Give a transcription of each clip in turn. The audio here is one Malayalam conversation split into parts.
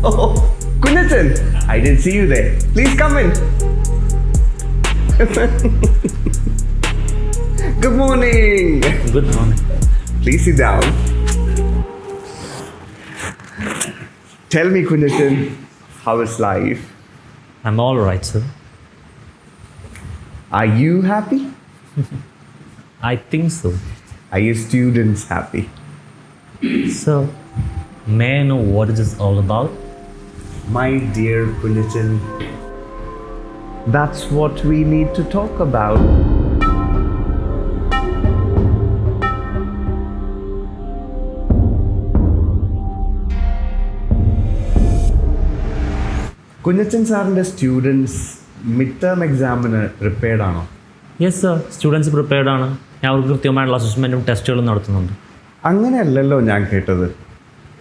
Oh, Kunyachan, I didn't see you there. Please come in. Good morning. Good morning. Please sit down. Tell me, Kunyachan, how is life? I'm all right, sir. Are you happy? I think so. Are your students happy? So, may I know what is this all about? My dear Kunyachan, that's what we need to talk about. Kunjachan സാറിൻ്റെ സ്റ്റുഡൻസ് മിഡ് ടേം എക്സാമിന് പ്രിപ്പയർഡ് ആണോ? യെസ് സർ, സ്റ്റുഡൻസ് പ്രിപ്പയർഡ് ആണ്. ഞാൻ അവർക്ക് കൃത്യമായിട്ടുള്ള അസസ്മെൻറ്റും ടെസ്റ്റുകളും നടത്തുന്നുണ്ട്. അങ്ങനെയല്ലല്ലോ ഞാൻ കേട്ടത്.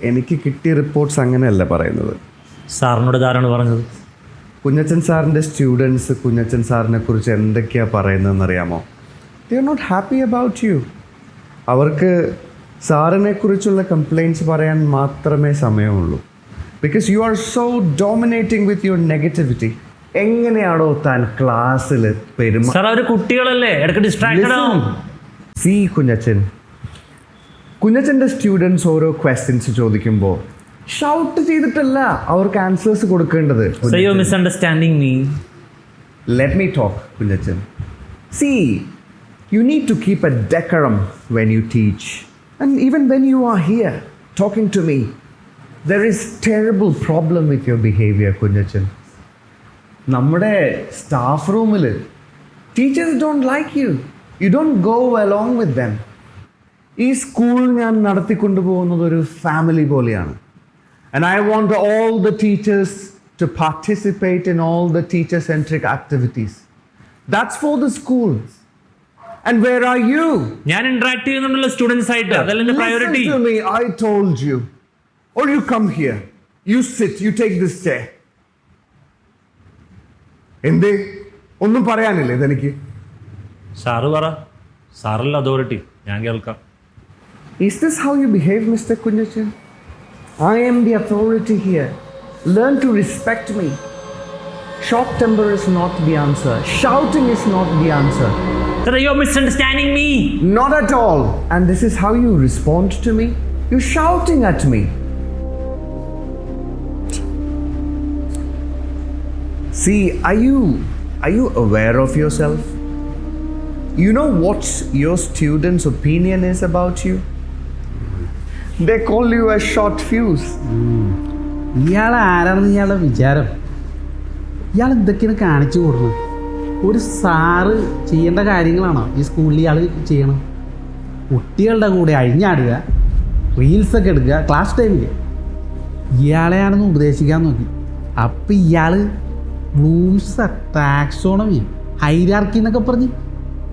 എനിക്ക് കിട്ടിയ റിപ്പോർട്ട്സ് അങ്ങനെയല്ല പറയുന്നത്. സാറിനോട് ഇതാരാണ് പറഞ്ഞത്? കുഞ്ഞച്ചൻ സാറിൻ്റെ സ്റ്റുഡൻസ് കുഞ്ഞച്ചൻ സാറിനെ കുറിച്ച് എന്തൊക്കെയാണ് പറയുന്നതെന്ന് അറിയാമോ? They are not happy about you. അവർക്ക് സാറിനെ കുറിച്ചുള്ള കംപ്ലയിൻറ്റ്സ് പറയാൻ മാത്രമേ സമയമുള്ളൂ. Because you are so dominating with your negativity. എങ്ങനെയാണോ താൻ ക്ലാസ്സിൽ പെരുമാ? സാർ അവർ കുട്ടികളല്ലേ, ഇടയ്ക്ക് ഡിസ്ട്രാക്റ്റഡ് ആവും. സി കുഞ്ഞച്ചൻ്റെ സ്റ്റുഡൻസ് ഓരോ ക്വസ്റ്റ്യൻസ് ചോദിക്കുമ്പോൾ ഷൗട്ട് ചെയ്തിട്ടല്ല അവർക്ക് ആൻസേഴ്സ് കൊടുക്കേണ്ടത്. So you're misunderstanding me. Let me talk, Kunyachan. See, you need to keep a decorum when you teach. And even when you are here talking to me, there is terrible problem with your behavior, Kunyachan. നമ്മുടെ സ്റ്റാഫ് റൂമിൽ teachers don't like you. You don't go along with dum. ഈ സ്കൂൾ ഞാൻ നടത്തിക്കൊണ്ടുപോകുന്നത് ഒരു ഫാമിലി പോലെയാണ്. And I want all the teachers to participate in all the teacher-centric activities. That's for the schools. And where are you? ഞാൻ ഇന്ററാക്ട് ചെയ്യുന്നുണ്ടല്ലോ സ്റ്റുഡൻസ് ആയിട്ട്, അതല്ല എന്റെ priority. Listen to me, I told you. Or you come here, you sit, you take this chair. എന്തേ ഒന്നും പറയാനില്ലേ ഇതെനിക്ക്? സാറ് പറ, സാറല്ല അതോറിറ്റി, ഞാൻ കേൾക്കാം. Is this how you behave, Mr. Kunyachan? I am the authority here. Learn to respect me. Short temper is not the answer. Shouting is not the answer. Sir, you're misunderstanding me. Not at all. And this is how you respond to me? You're shouting at me. See, are you aware of yourself? You know what your students' opinion is about you? They call you a short fuse. ഇയാൾ ആരാണെന്ന് ഇയാളുടെ വിചാരം? ഇയാൾ എന്തൊക്കെയാണ് കാണിച്ചു കൊടുക്കുന്നത്? ഒരു സാറ് ചെയ്യേണ്ട കാര്യങ്ങളാണോ ഈ സ്കൂളിൽ ഇയാൾ ചെയ്യണം? കുട്ടികളുടെ കൂടെ അഴിഞ്ഞാടുക, റീൽസൊക്കെ എടുക്കുക ക്ലാസ് ടൈമിൽ. ഇയാളെയാണെന്ന് ഉപദേശിക്കാൻ നോക്കി. അപ്പം ഇയാൾ ബ്ലൂംസ് ടാക്സോണമി ഹൈരാർക്കി എന്നൊക്കെ പറഞ്ഞ്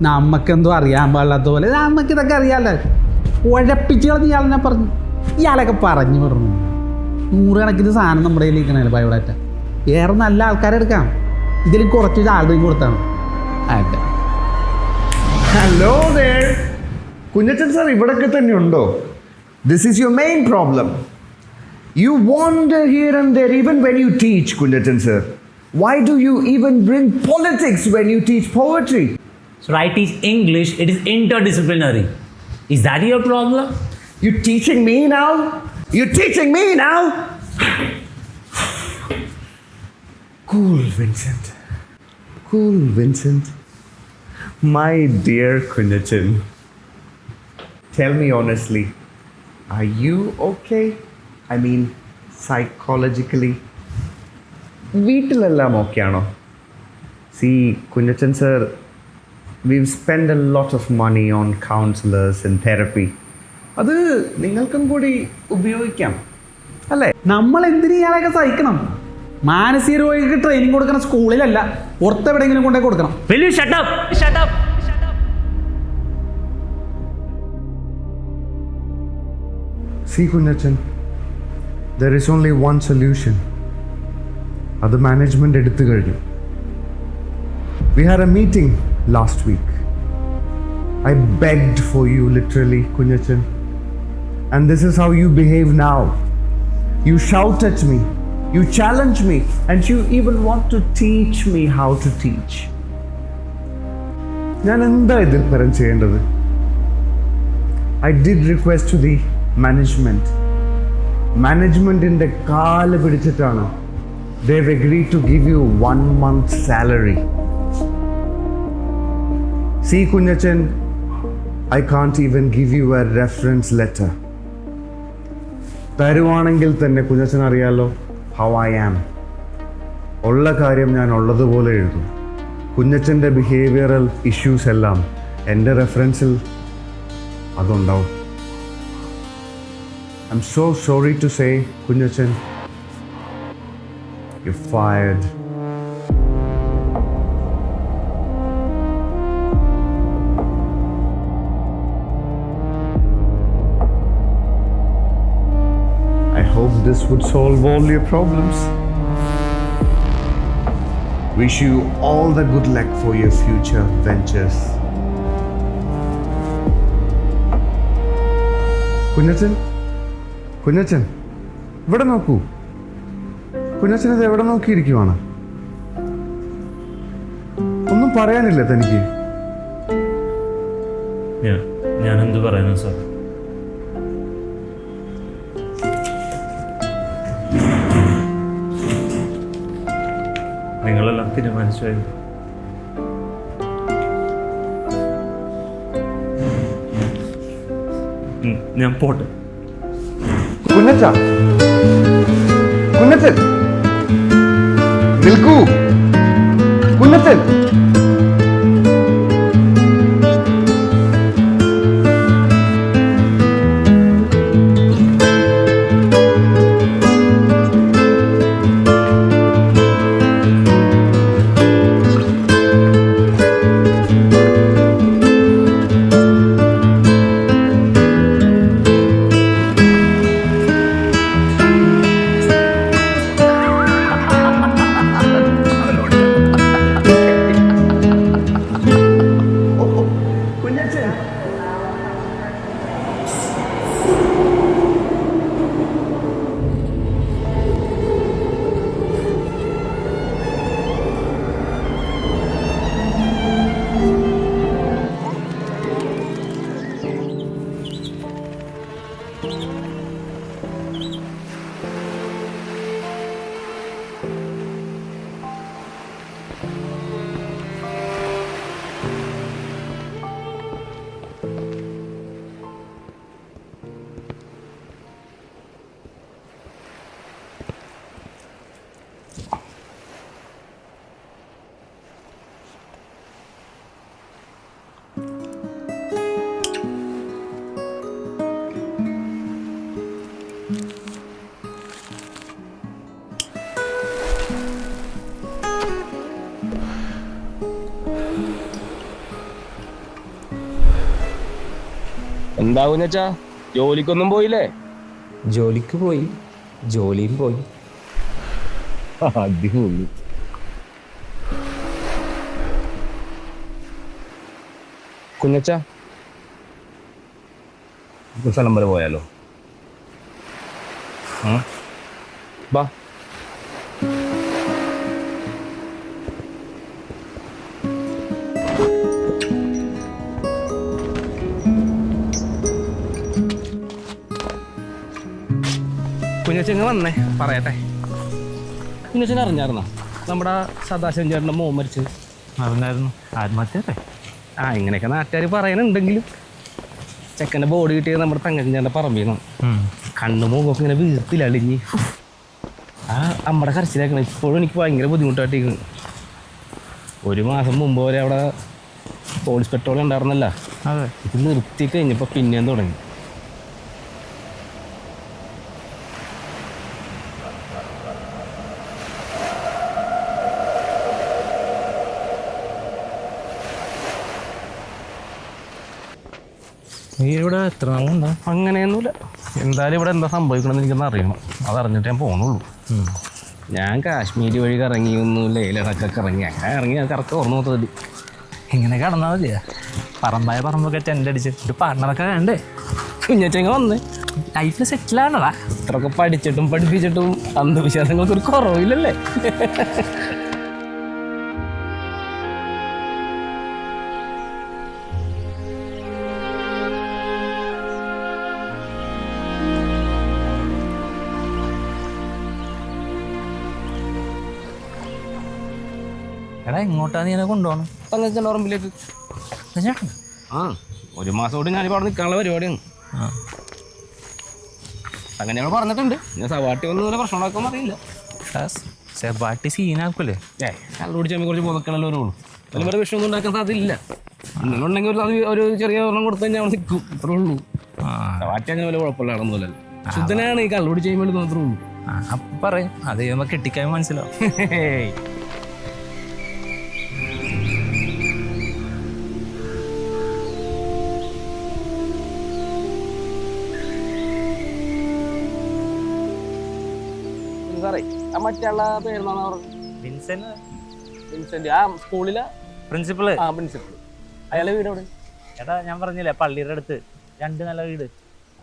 നമുക്കെന്തോ അറിയാൻ പാടില്ലാത്ത പോലെ നമുക്കിതൊക്കെ അറിയാമല്ലോ ഉഴപ്പിച്ച് കളഞ്ഞ് ഇയാളെന്നെ പറഞ്ഞു. ഇയാളൊക്കെ പറഞ്ഞു പറഞ്ഞു നൂറുകണക്കിന് സാധനം നമ്മുടെ കയ്യിൽ ഇരിക്കണല്ലോ ബയോഡാറ്റ. വേറെ നല്ല ആൾക്കാരെ എടുക്കാം, ഇതിൽ കുറച്ച് സാലറി കൊടുത്താണ്. അതെ. Hello there. കുഞ്ഞച്ചൻ സാർ ഇവിടൊക്കെ തന്നെ ഉണ്ടോ? This is your main problem. You wander here and there even when you teach, Kunjachan sir. Why do you even bring politics when you teach poetry? So I teach English, it is interdisciplinary. Is that your problem? You teaching me now? You're teaching me now? Cool, Vincent. Cool, Vincent. My dear Kunyachan, tell me honestly, are you okay? I mean, psychologically? വീട്ടിലെല്ലാം ഓക്കെ ആണോ? C Kunjachan sir, we've spent a lot of money on counselors and therapy. അത് നിങ്ങൾക്കും കൂടി ഉപയോഗിക്കാം അല്ലേ? നമ്മൾ എന്തിനു ഇയാളെയൊക്കെ സഹിക്കണം? മാനസിക രോഗിക്ക് ട്രെയിനിങ് കൊടുക്കണം സ്കൂളിലല്ല, പുറത്തെവിടെയെങ്കിലും കൊണ്ടേ കൊടുക്കണം. Will you shut up? Shut up. See Kunyachan, there is only one solution. അത് മാനേജ്മെന്റ് എടുത്തു കഴിഞ്ഞു. We had a meeting last week. I begged for you literally, Kunyachan. And this is how you behave now. You shout at me, you challenge me, and you even want to teach me how to teach. ഞാൻ എന്താ ഇതിൽ പരം ചെയ്യേണ്ടത്? I did request to the management. മാനേജ്മെന്റിന്റെ കാല് പിടിച്ചിട്ടാണ് they've agreed to give you 1 month salary. See Kunyachan, I can't even give you a reference letter. തരുവാണെങ്കിൽ തന്നെ കുഞ്ഞച്ചൻ അറിയാലോ ഹൗ ഐ ആം. ഉള്ള കാര്യം ഞാൻ ഉള്ളതുപോലെ എഴുതും. കുഞ്ഞച്ചൻ്റെ ബിഹേവിയറൽ ഇഷ്യൂസ് എല്ലാം എൻ്റെ റെഫറൻസിൽ അതുണ്ടാവും. I am so sorry to say Kunjachan, you fired. I hope this would solve all your problems. Wish you all the good luck for your future ventures. Kunjachan, Kunjachan ഇവിടെ നോക്കൂ. കുഞ്ഞച്ചൻ ഇത് എവിടെ നോക്കിയിരിക്കുവാണ്? ഒന്നും പറയാനില്ല തനിക്ക്? ഞാൻ എന്ത് പറയുന്നു സാർ? നിങ്ങളെല്ലാം തീരുമാനിച്ചു. ഞാൻ പോട്ടെ. കുഞ്ഞച്ച, കുഞ്ഞച്ചൻ നിൽക്കൂ. കുഞ്ഞച്ചൻ, എന്താ കുഞ്ഞച്ചാ, ജോലിക്കൊന്നും പോയില്ലേ? ജോലിക്ക് പോയി, ജോലിയും പോയി. അടിപൊളി. കുഞ്ഞച്ചാ, സ്ഥലം വരെ പോയാലോ? ബാ. കുഞ്ഞച്ചങ്ങ് വന്നേ പറയട്ടെ. കുഞ്ഞച്ചൻ അറിഞ്ഞായിരുന്നോ നമ്മുടെ സദാശിവൻ ചേട്ടൻ്റെ മോൻ മരിച്ച്? അറിഞ്ഞായിരുന്നു. ആത്മഹത്യല്ലേ? ഇങ്ങനെയൊക്കെ നാട്ടുകാർ പറയാനുണ്ടെങ്കിലും ചെക്കൻ്റെ ബോഡി കിട്ടിയത് നമ്മുടെ തങ്കച്ചൻ ചേട്ടൻ്റെ പറമ്പിൽ നിന്നാണ്. കണ്ണു മുഖമൊക്കെ ഇങ്ങനെ വീർത്തിലളിഞ്ഞ് നമ്മുടെ കരച്ചിലേക്കണം. ഇപ്പോഴും എനിക്ക് ഭയങ്കര ബുദ്ധിമുട്ടായിട്ടിരിക്കുന്നു. 1 മാസം മുമ്പ് വരെ അവിടെ പോലീസ് പെട്രോൾ ഉണ്ടായിരുന്നല്ല, ഇത് നിർത്തി കഴിഞ്ഞപ്പോൾ പിന്നെയും തുടങ്ങി. നീ ഇവിടെ എത്ര നാളുണ്ടോ? അങ്ങനെയൊന്നുമില്ല. എന്തായാലും ഇവിടെ എന്താ സംഭവിക്കണമെന്ന് എനിക്കൊന്ന് അറിയണം. അതറിഞ്ഞിട്ട് ഞാൻ പോകുന്നുള്ളൂ. ഞാൻ കാശ്മീർ വഴി കറങ്ങിയൊന്നുമില്ല, ലഡാക്കൊക്കെ ഇറങ്ങി. അങ്ങനെ ഇറങ്ങി ഞാൻ കറക്റ്റ് ഓർമ്മ നോക്കത്തില്ല. ഇങ്ങനെ കടന്നാൽ മതിയാ? പറമ്പായ പറമ്പൊക്കെ ടെൻ്റ് അടിച്ച് ഒരു പാർട്ണറൊക്കെ വേണ്ടേ? കുഞ്ഞച്ചങ്ങ വന്നേ. ലൈഫിൽ സെറ്റിലാണോടാ? ഇത്രയൊക്കെ പഠിച്ചിട്ടും പഠിപ്പിച്ചിട്ടും അന്ധവിശ്വാസങ്ങൾക്കൊരു കുറവില്ലല്ലേ? എടാ എങ്ങോട്ടാ നീ എന്നെ കൊണ്ടുപോകണം? തങ്കച്ചൻ്റെ പറമ്പിലേക്ക്. ചേട്ടൻ ആ, ഒരു മാസം കൂടി ഞാനിപ്പോൾ അവിടെ നിൽക്കാനുള്ള പരിപാടിയാണ്. ആ അങ്ങനെ ഞങ്ങൾ പറഞ്ഞിട്ടുണ്ട്. ഞാൻ സവാട്ടി ഒന്നും ഇങ്ങനെ പ്രശ്നം ഉണ്ടാക്കുമെന്ന് അറിയില്ല. സെബാട്ടി സീനാക്കൂലേ? കള്ളുപിടിച്ച് നമ്മൾ കുറച്ച് ബോധക്കണല്ലോ ഒരു അതിന് വേറെ വിഷയമൊന്നും ഉണ്ടാക്കാൻ സാധ്യതയില്ല. അങ്ങനെയുണ്ടെങ്കിൽ ഒരു ചെറിയ ഒരെണ്ണം കൊടുത്തു കഴിഞ്ഞാൽ അവിടെ നിൽക്കും, അത്രേ ഉള്ളൂ. സവാട്ടി അങ്ങനെ വലിയ കുഴപ്പമില്ലാണെന്നല്ലോ. ശുദ്ധനാണ് ഈ കള്ളുപിടിച്ച് കഴിയുമ്പോൾ മാത്രമേ ഉള്ളൂ. അപ്പം പറയും അത് കഴിയുമ്പോൾ കെട്ടിക്കാൻ മനസ്സിലാവും. സാറേ ആ മറ്റുള്ള പേരെന്നാണ് പറഞ്ഞത്? വിൻസെന്റ്. ആ സ്കൂളിലെ പ്രിൻസിപ്പള്. ആ പ്രിൻസിപ്പൾ. അയാളെ വീട് അവിടെ? എടാ ഞാൻ പറഞ്ഞില്ലേ പള്ളിയുടെ അടുത്ത് 2 നില വീട്.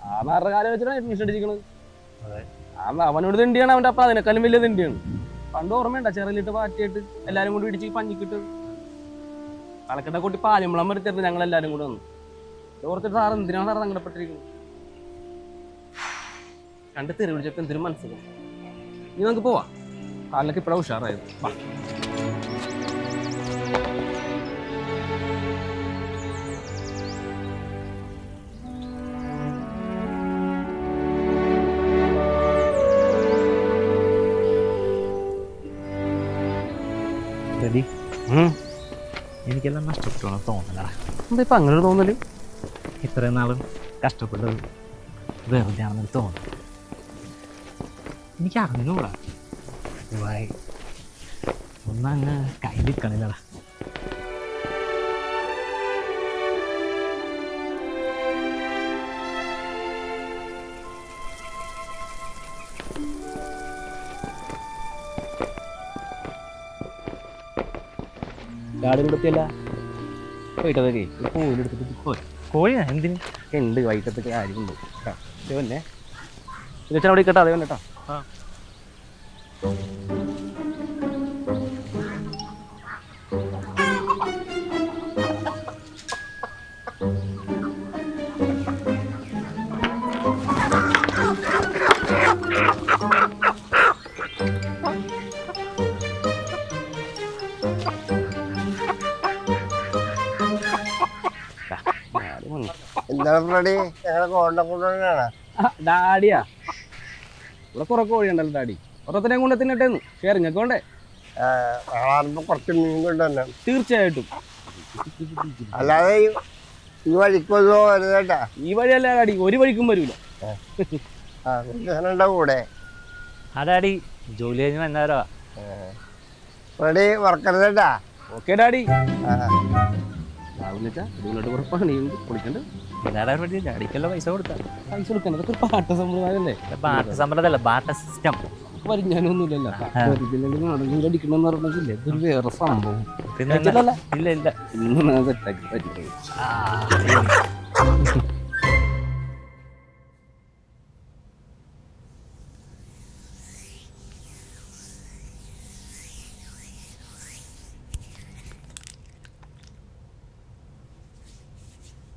ആ നാരുടെ കാലം വെച്ചിട്ടാണ് അഡ്മിഷൻ അടിച്ചിരിക്കണത്. അവനോട് തിണ്ടിയാണ് അവൻ്റെ അപ്പം അതിനേക്കാളും വലിയ തിണ്ടിയാണ്. പണ്ട് ഓർമ്മയുണ്ട ചെറിയിട്ട് പാറ്റിയിട്ട് എല്ലാവരും കൂടി ഇടിച്ച് പഞ്ഞിക്കിട്ട് തലക്കെട്ട കൂട്ടി പാലിമ്പളം വരുത്തരുത് ഞങ്ങൾ എല്ലാവരും കൂടെ വന്നു. ഓർത്തിട്ട് സാർ എന്തിനാണ് സാർ സങ്കടപ്പെട്ടിരിക്കുന്നത്? കണ്ട് തെറി പിടിച്ചപ്പോൾ എന്തിനും മനസ്സിലാവും. ഇനി നമുക്ക് പോവാം. കാലിലൊക്കെ ഇപ്പോഴാണ് ഉഷാറായത്. വാ. എനിക്കെല്ലാം നഷ്ടപ്പെട്ടു തോന്നലടാ. എന്താ ഇപ്പം അങ്ങനെ ഒരു തോന്നല്? ഇത്രയും നാളും കഷ്ടപ്പെട്ടത് വെറുതെ ആണെന്ന് തോന്നുന്നു. എനിക്ക് അറിഞ്ഞൂടാ. ഒന്നങ്ങ് കയ്യിലിക്കണില്ലടാ. ഗാർഡൻ കൊടുത്തില്ല വൈകിട്ടതൊക്കെ കോയിലെടുത്തിട്ട് പോയി. കോഴിയാ എന്തിന്? ഉണ്ട് വൈകിട്ടത്തൊക്കെ കാര്യമുണ്ട് കേട്ടോ. അതേപോലെ ചേച്ചൻ അവിടെ കേട്ടോ. അതേപോലെ കേട്ടോ. ആ ഡാഡിയാ ഇവിടെ കുറെ കോഴി ഉണ്ടല്ലോ ഡാഡി. ഒരത്തിനെ കൊണ്ട് തിന്നട്ടേന്ന് ഷെയർ ഇങ്ങക്ക് വേണ്ടേ? കുറച്ച് മീൻ കൊണ്ടുവരണം. തീർച്ചയായിട്ടും. അല്ലാതെ ഈ വഴിക്കൊന്നും വരുന്നേട്ടാ. ഈ വഴിയല്ല ഡാഡി, ഒരു വഴിക്കും വരൂല. കൂടെ ആ ഡാഡി ജോലി കഴിഞ്ഞ് വന്നവരോ. റെഡി വറക്കരുതേട്ടാ. Okay daddy. ഇതിനോട്ട് കുറെ പണിയുണ്ട് പൊളിക്കണ്ട്. ഇതാടാ പരിപാടി. ഡാഡിക്കല്ലോ പൈസ കൊടുത്താ. പൈസ കൊടുക്കണം. അതൊക്കെ ഒരു പാട്ട സമ്പ്രദായമല്ലേ? ബാട്ട സമ്പ്രദായമല്ല, ബാട്ട സിസ്റ്റം. പരിജ്ഞാനമൊന്നുമില്ലല്ലോ. അടിക്കണമെന്ന് പറഞ്ഞില്ലേ, ഇതൊരു വേറെ സംഭവം. പിന്നെ ഇല്ല ഇല്ല ഇന്ന് സെറ്റാക്കി പറ്റില്ല.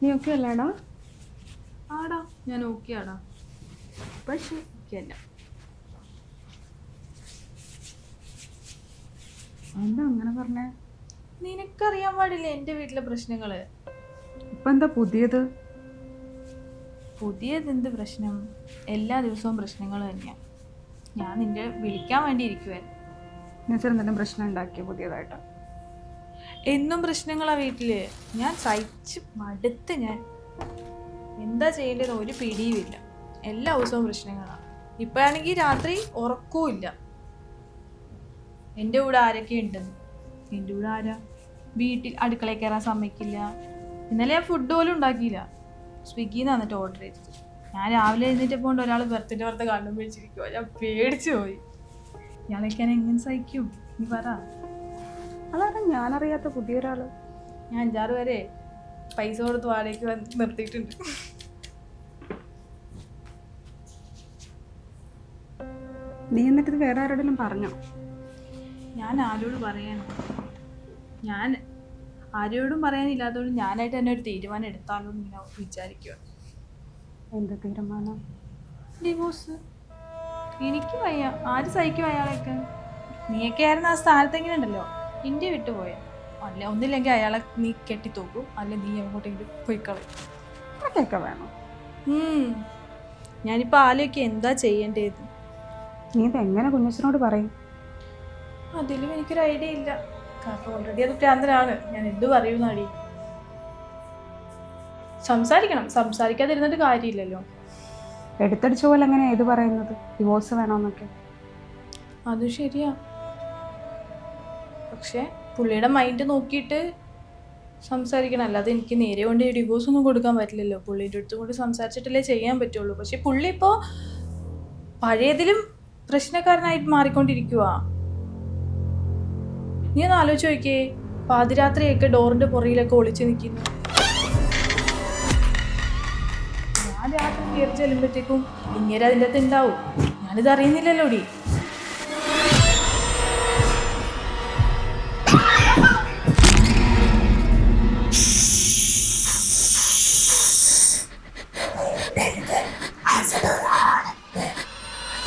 നീ ഓക്കെ അല്ലാടാ? ആടാ ഞാൻ ഓക്കെ ആടാ, പക്ഷെ ഓക്കെ അല്ല. എന്താ അങ്ങനെ പറഞ്ഞേ? നിനക്കറിയാൻ പാടില്ല എൻ്റെ വീട്ടിലെ പ്രശ്നങ്ങള്. ഇപ്പൊ എന്താ പുതിയത്? പുതിയതെന്ത് പ്രശ്നം? എല്ലാ ദിവസവും പ്രശ്നങ്ങൾ തന്നെയാണ്. ഞാൻ നിന്റെ വിളിക്കാൻ വേണ്ടി ഇരിക്കുവായിരുന്നു. എന്നുവെച്ചാൽ എന്തെങ്കിലും പ്രശ്നം ഉണ്ടാക്കിയ പുതിയതായിട്ട്? എന്നും പ്രശ്നങ്ങളാ വീട്ടില്. ഞാൻ സഹിച്ച് മടുത്ത്. ഞാൻ എന്താ ചെയ്യേണ്ടത് ഒരു പിടിയുമില്ല. എല്ലാ ദിവസവും പ്രശ്നങ്ങളാണ്. ഇപ്പോഴാണെങ്കിൽ രാത്രി ഉറക്കവും ഇല്ല. എൻ്റെ കൂടെ ആരൊക്കെ ഉണ്ടെന്ന്? എൻ്റെ കൂടെ ആരാ? വീട്ടിൽ അടുക്കളയിൽ കയറാൻ സമ്മതിക്കില്ല. ഇന്നലെ ഞാൻ ഫുഡ് പോലും ഉണ്ടാക്കിയില്ല. സ്വിഗ്ഗിന്ന് വന്നിട്ട് ഓർഡർ ചെയ്തത്. ഞാൻ രാവിലെ എഴുന്നേറ്റപ്പോൾ കൊണ്ട് ഒരാൾ ബർത്ത്ഡേ പുറത്ത് കണ്ണും പിടിച്ചിരിക്കുമോ. ഞാൻ പേടിച്ചു പോയി. ഇയാളൊക്കെ ഞാൻ എങ്ങനെ സഹിക്കും നീ പറ? അതാണ് ഞാനറിയാത്ത പുതിയൊരാള്. ഞാൻ 5-6 പേരെ പൈസ കൊടുത്ത് വാടകയ്ക്ക് നിർത്തിയിട്ടുണ്ട്. നീ എന്നിട്ട് വേറെ ആരോടെങ്കിലും പറഞ്ഞോ? ഞാൻ ആരോട് പറയാനോ? ഞാൻ ആരോടും പറയാനില്ലാത്തതുകൊണ്ട് ഞാനായിട്ട് തന്നെ ഒരു തീരുമാനം എടുത്താലോ എന്ന് ഇങ്ങനെ വിചാരിക്കുക. എന്ത് തീരുമാനം? ഡിവോഴ്സ്. എനിക്ക് വയ്യ, ആര് സഹിക്കും അയാളെയൊക്കെ? നീയൊക്കെ ആയിരുന്നു ആ സ്ഥാനത്തെങ്കിലും ഉണ്ടല്ലോ, ഇന്ത്യ വിട്ടുപോയ. അല്ല ഒന്നില്ലെങ്കിൽ അയാളെ നീ കെട്ടിത്തോക്കും, അല്ല നീ എങ്ങോട്ടെങ്കിലും പോയിക്കളയും. അതൊക്കെ വേണം. ഞാനിപ്പോൾ ആലോചിക്കുക എന്താ ചെയ്യേണ്ടത്. നീ ഇതെങ്ങനെ കുഞ്ഞച്ചനോട് പറയും? അതിലും എനിക്കൊരു ഐഡിയ ഇല്ല. കാരണം ഓൾറെഡി അത് ഭ്രാന്തനാണ്. ഞാൻ എന്ത് പറയുന്നടി? സംസാരിക്കണം, സംസാരിക്കാതിരുന്നിട്ട് കാര്യമില്ലല്ലോ. എടുത്തടിച്ച പോലെ എങ്ങനെ ഏത് പറയുന്നത് ഡിവോഴ്സ് വേണമെന്നൊക്കെ? അത് ശരിയാ, പക്ഷെ പുള്ളിയുടെ മൈൻഡ് നോക്കിയിട്ട് സംസാരിക്കണം. അല്ലാതെ എനിക്ക് നേരെ കൊണ്ട് ഡിവോഴ്സ് ഒന്നും കൊടുക്കാൻ പറ്റില്ലല്ലോ. പുള്ളിയുടെ അടുത്തും കൂടി സംസാരിച്ചിട്ടല്ലേ ചെയ്യാൻ പറ്റുള്ളൂ. പക്ഷെ പുള്ളി ഇപ്പോൾ പഴയതിലും പ്രശ്നക്കാരനായിട്ട് മാറിക്കൊണ്ടിരിക്കുക. നീ ഒന്ന് ആലോചിച്ച് നോക്കിയേ, പാതിരാത്രിയൊക്കെ ഡോറിന്റെ പുറകിലൊക്കെ ഒളിച്ചു നിൽക്കുന്നു. ഞാൻ രാത്രി കയറി ചെല്ലുമ്പോഴത്തേക്കും ഇങ്ങനെ അതിൻ്റെ അകത്ത് ഉണ്ടാവും. ഞാനിത് അറിയുന്നില്ലല്ലോടി.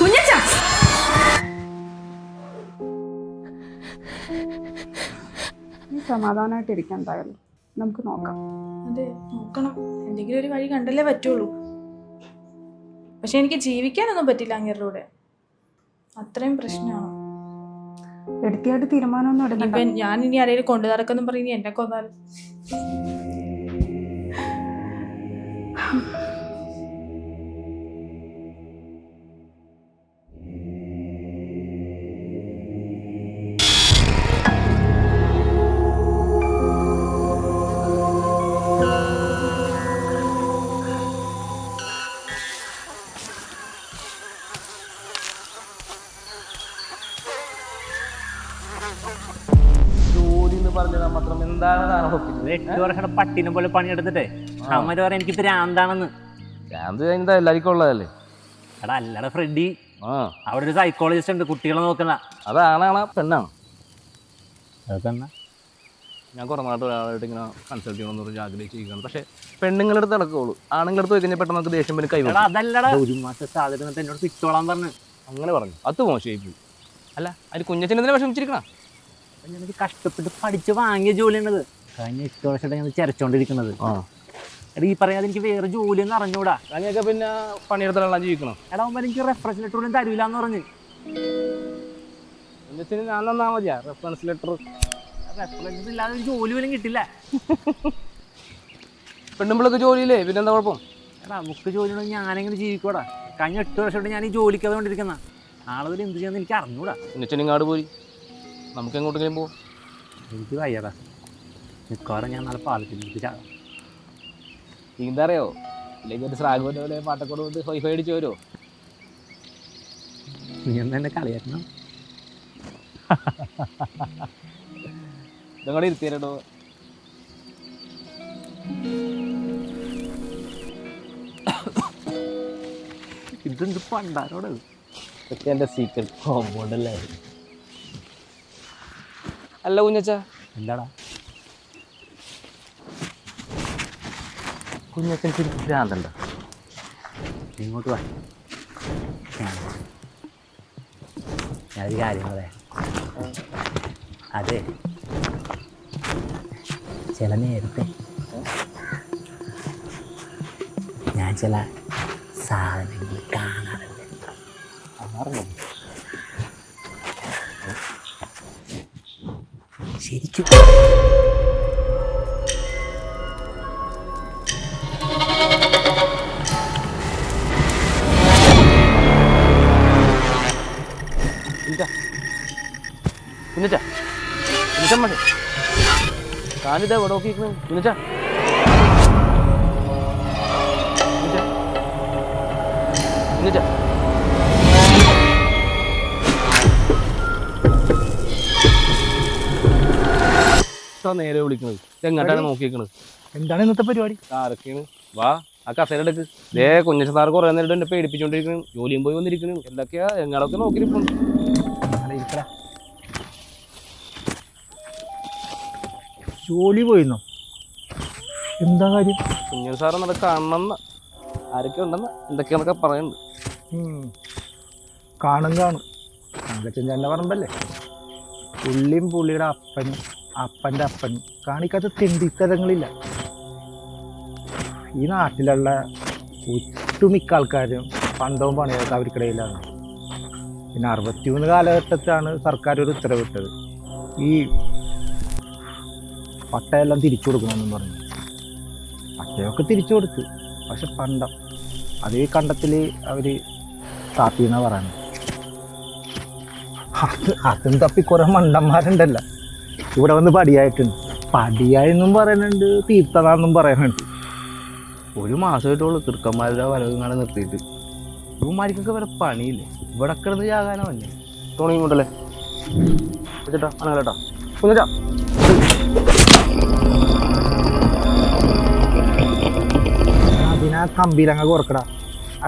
കുഞ്ഞച്ചാ, നീ സമാധാനമായിട്ടിരിക്കാൻ എന്തായാലും നമുക്ക് നോക്കാം. അതെ നോക്കണം, എന്തെങ്കിലും ഒരു വഴി കണ്ടല്ലേ പറ്റുള്ളൂ. പക്ഷെ എനിക്ക് ജീവിക്കാനൊന്നും പറ്റില്ല അങ്ങേരുടെ കൂടെ, അത്രയും പ്രശ്നമാണ്. എടുത്തിയായിട്ട് തീരുമാനമൊന്നും എടുക്കണ്ട. ഇപ്പം ഞാൻ ഇനി ആരെയും കൊണ്ടു നടക്കെന്നും പറഞ്ഞ് എന്നെ കൊന്നാലും. ജോലി എന്ന് പറഞ്ഞാൽ മാത്രം എന്താണ് ഇത് 8 വർഷം പട്ടിനെ പോലെ പണിയെടുത്തിട്ടേ അമ്മര് പറയാൻ എനിക്ക് ഭ്രാന്താണെന്ന്. ഭ്രാന്ത് കഴിഞ്ഞാൽ എല്ലാവർക്കും ഉള്ളതല്ലേ. എടാ അല്ലടാ ഫ്രെഡി, ആ അവിടെ ഒരു സൈക്കോളജിസ്റ്റ് ഉണ്ട് കുട്ടികളെ നോക്കുന്ന. അതാണാണ് പെണ്ണാണ്. അതെന്നാ ഞാൻ കുറേ നാട്ട് ഒരാളായിട്ട് ഇങ്ങനെ കൺസൾട്ട് ചെയ്യണമെന്ന് പറഞ്ഞ് ആഗ്രഹിച്ചിരിക്കുകയാണ്. പക്ഷേ പെണ്ണുങ്ങളുടെ അടുത്ത് നടക്കുള്ളൂ. ആണുങ്ങളുടെ അടുത്ത് പോയി കഴിഞ്ഞാൽ പെട്ടെന്ന് നമുക്ക് ദേഷ്യം പിന്നെ കൈവരും. എടാ അതല്ലടാ, ഒരു മാസം സാധ്യത എന്നോട് പിച്ചോളാൻ പറഞ്ഞു. അങ്ങനെ പറഞ്ഞു, അത് മോശമായി പോയി. അല്ല അതിന് കുഞ്ഞച്ചനെന്തിനാ വിഷമിച്ചിരിക്കണം? എനിക്ക് കഷ്ടപ്പെട്ട് പഠിച്ച് വാങ്ങിയ ജോലിയാണത്. കഴിഞ്ഞ 8 വർഷമായിട്ട് ഞാൻ ചരച്ചോണ്ടിരിക്കുന്നത്. എടാ ഈ പറയാതെ എനിക്ക് വേറെ ജോലിയൊന്നും അറിഞ്ഞൂടാ. അങ്ങനെയൊക്കെ പിന്നെ പണിയെടുത്തെല്ലാം ജീവിക്കണം. എടാ അവൻ എനിക്ക് റെഫറൻസ് ലെറ്റർ ഒന്നും തരൂല എന്ന് പറഞ്ഞ്. കുഞ്ഞച്ചന് ഞാൻ തന്നാ മതിയാ റെഫറൻസ് ലെറ്റർ? റെഫറൻസ് ഇല്ലാതെ ഒരു ജോലി പോലും കിട്ടില്ല. പെണ്ണുമ്പിളൊക്കെ ജോലിയില്ലേ, പിന്നെന്താ കുഴപ്പം? എടാ നമുക്ക് ജോലി ഉണ്ടെങ്കിൽ ഞാനെങ്ങനെ ജീവിക്കൂടാ? കഴിഞ്ഞ 8 വർഷമായിട്ട് ഞാൻ ഈ ജോലിക്ക് അതുകൊണ്ടിരിക്കുന്ന ആളുകൾ എന്ത് ചെയ്യാന്ന് എനിക്ക് അറിഞ്ഞൂടാ. കുഞ്ഞച്ചനിങ്ങാട് പോയി നമുക്ക് എങ്ങോട്ടെങ്കിലും പോവാം. എനിക്ക് വയ്യടാ, മിക്കവാറും ഞാൻ നാളെ പാലത്തിൽ ചാടാം. എന്താ അറിയോ, ഇല്ലെങ്കിൽ ഒരു ശ്രാഗോന്റെ പോലെ പാട്ടക്കോട് കൊണ്ട് വൈഫൈ അടിച്ച് വരുമോ? നീ ഒന്ന് എന്നെ കളിയാക്കണം. ഇതങ്ങോട്ട് ഇരുത്തിയല്ലോ. ഇതെന്ത് പണ്ടാരോട്? ഇതൊക്കെ എൻ്റെ സീക്രട്ട് കോമ്പൗണ്ട് അല്ലേ? അല്ല കുഞ്ഞച്ചാ, എന്താടാ കുഞ്ഞച്ചൻ ശരിക്കും ഭ്രാന്തണ്ട? ഇങ്ങോട്ട് വാ, ഞാനൊരു കാര്യം പറയാം. അതെ, ചില നേരത്തെ ഞാൻ ചില സാധനങ്ങൾ കാണാറുണ്ട്. ശരിക്കും കുഞ്ഞച്ചാ, കുഞ്ഞച്ചാ മതി, കാലിതാ ഇവിടെ നോക്കിയിരിക്കുന്നത്. കുഞ്ഞച്ചാ, കുഞ്ഞച്ചാ, നേരെ വിളിക്കണത് എങ്ങോട്ടാണ് നോക്കിയിരിക്കണത്? എന്താണ് ഇന്നത്തെ പരിപാടി? ആരൊക്കെയാണ്? വാ, ആ കസേര എടുക്ക്. ദേ കുഞ്ഞച്ച സാറ് കുറേ നേരം എന്നെ പേടിപ്പിച്ചോണ്ടിരിക്കുന്നു. ജോലിയും പോയി വന്നിരിക്കുന്നു. എന്തൊക്കെയാ ഞങ്ങളൊക്കെ നോക്കിയിരിക്കുന്നു. ജോലി പോയിരുന്നോ? എന്താ കാര്യം? കുഞ്ഞൻ സാറ് നല്ല കാണണമെന്ന് ആരൊക്കെ ഉണ്ടെന്ന് എന്തൊക്കെയാന്നൊക്കെ പറയുന്നുണ്ട്. കാണും തങ്കച്ചൻ ചേട്ടൻ്റെ പറമ്പല്ലേ. പുള്ളിയും പുള്ളിയുടെ അപ്പനും അപ്പൻ്റെ അപ്പനും കാണിക്കാത്ത തെണ്ടിത്തരങ്ങളില്ല. ഈ നാട്ടിലുള്ള ഒട്ടുമിക്ക ആൾക്കാരും പണ്ടവും പണിയൊക്കെ അവർക്കിടയിലാണ്. പിന്നെ 63 കാലഘട്ടത്തിലാണ് സർക്കാർ ഒരു ഉത്തരവിട്ടത്, ഈ പട്ടയെല്ലാം തിരിച്ചു കൊടുക്കണമെന്നും പറഞ്ഞു. പട്ടയൊക്കെ തിരിച്ചു കൊടുത്ത്, പക്ഷെ പണ്ടം അതേ കണ്ടത്തിൽ അവർ താത്തിന്നാ പറയുന്നത്. അതും തപ്പി കുറെ മണ്ടന്മാരുണ്ടല്ലോ ഇവിടെ വന്ന് പടിയായിട്ടുണ്ട്. പടിയായെന്നും പറയുന്നുണ്ട്, തീർത്തതാന്നും പറയുന്നുണ്ട്. ഒരു മാസമായിട്ടുള്ളൂ ചെറുക്കന്മാരുടെ വലവുകാണെ നിർത്തിയിട്ട്. ഇവന്മാർക്കൊക്കെ വേറെ പണിയില്ലേ, ഇവിടെ കിടന്ന് ചാകാനോ അല്ലേ. തോണിയും കൊണ്ടല്ലേ ചേട്ടാ അനങ്ങലേട്ടാ കുഞ്ഞേട്ടാ. അതിനാ കമ്പിയിലങ്ങ് കുറക്കടാ. ആ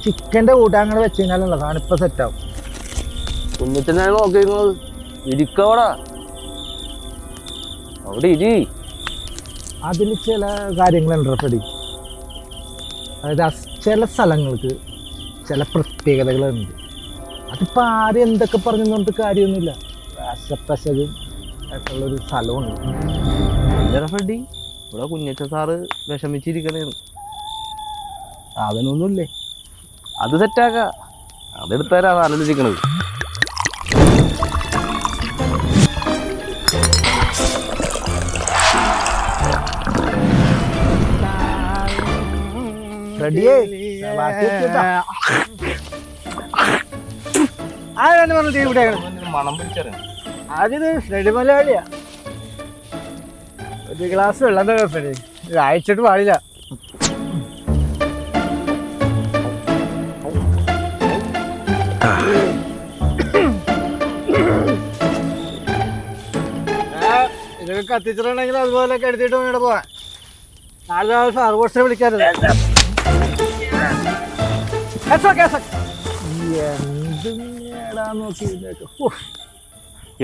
ചിക്കൻ്റെ കൂട്ടം അങ്ങനെ വെച്ച് കഴിഞ്ഞാലുള്ള സാധനം ഇപ്പം സെറ്റാവും. കുഞ്ഞച്ചനാണ് നോക്കിയിരുന്നത്. ഇരിക്കവടാ അവിടെ ഇരി. അതിൽ ചില കാര്യങ്ങളുണ്ട് റെഡി. അതായത് ചില സ്ഥലങ്ങൾക്ക് ചില പ്രത്യേകതകളുണ്ട്. അതിപ്പോൾ ആരും എന്തൊക്കെ പറഞ്ഞുകൊണ്ട് കാര്യമൊന്നുമില്ല. രാസപ്രസകം ആയിട്ടുള്ളൊരു സ്ഥലമുണ്ട്. റെഡി ഇവിടെ കുഞ്ഞച്ച സാറ് വിഷമിച്ചിരിക്കണേന്ന്. സാധനമൊന്നുമില്ലേ? അത് സെറ്റാക്ക, അതെടുത്താരാ ആലോചിക്കണത്. റെഡിയേ ആരാണ് പറഞ്ഞിട്ട് ഇവിടെ മണം പിടിച്ചറിയാം. ആദ്യത് റെഡി മലയാളിയാ. ഒരു ഗ്ലാസ് വെള്ളം തന്നെ അയച്ചിട്ട് പാടില്ല. ഇതൊക്കെ കത്തിച്ചിട്ടുണ്ടെങ്കിൽ അതുപോലെ കരുതിയിട്ട് വേണം പോവാൻ. നാളെ ഫയർ ഫോഴ്സിനെ വിളിക്കാറുണ്ട്.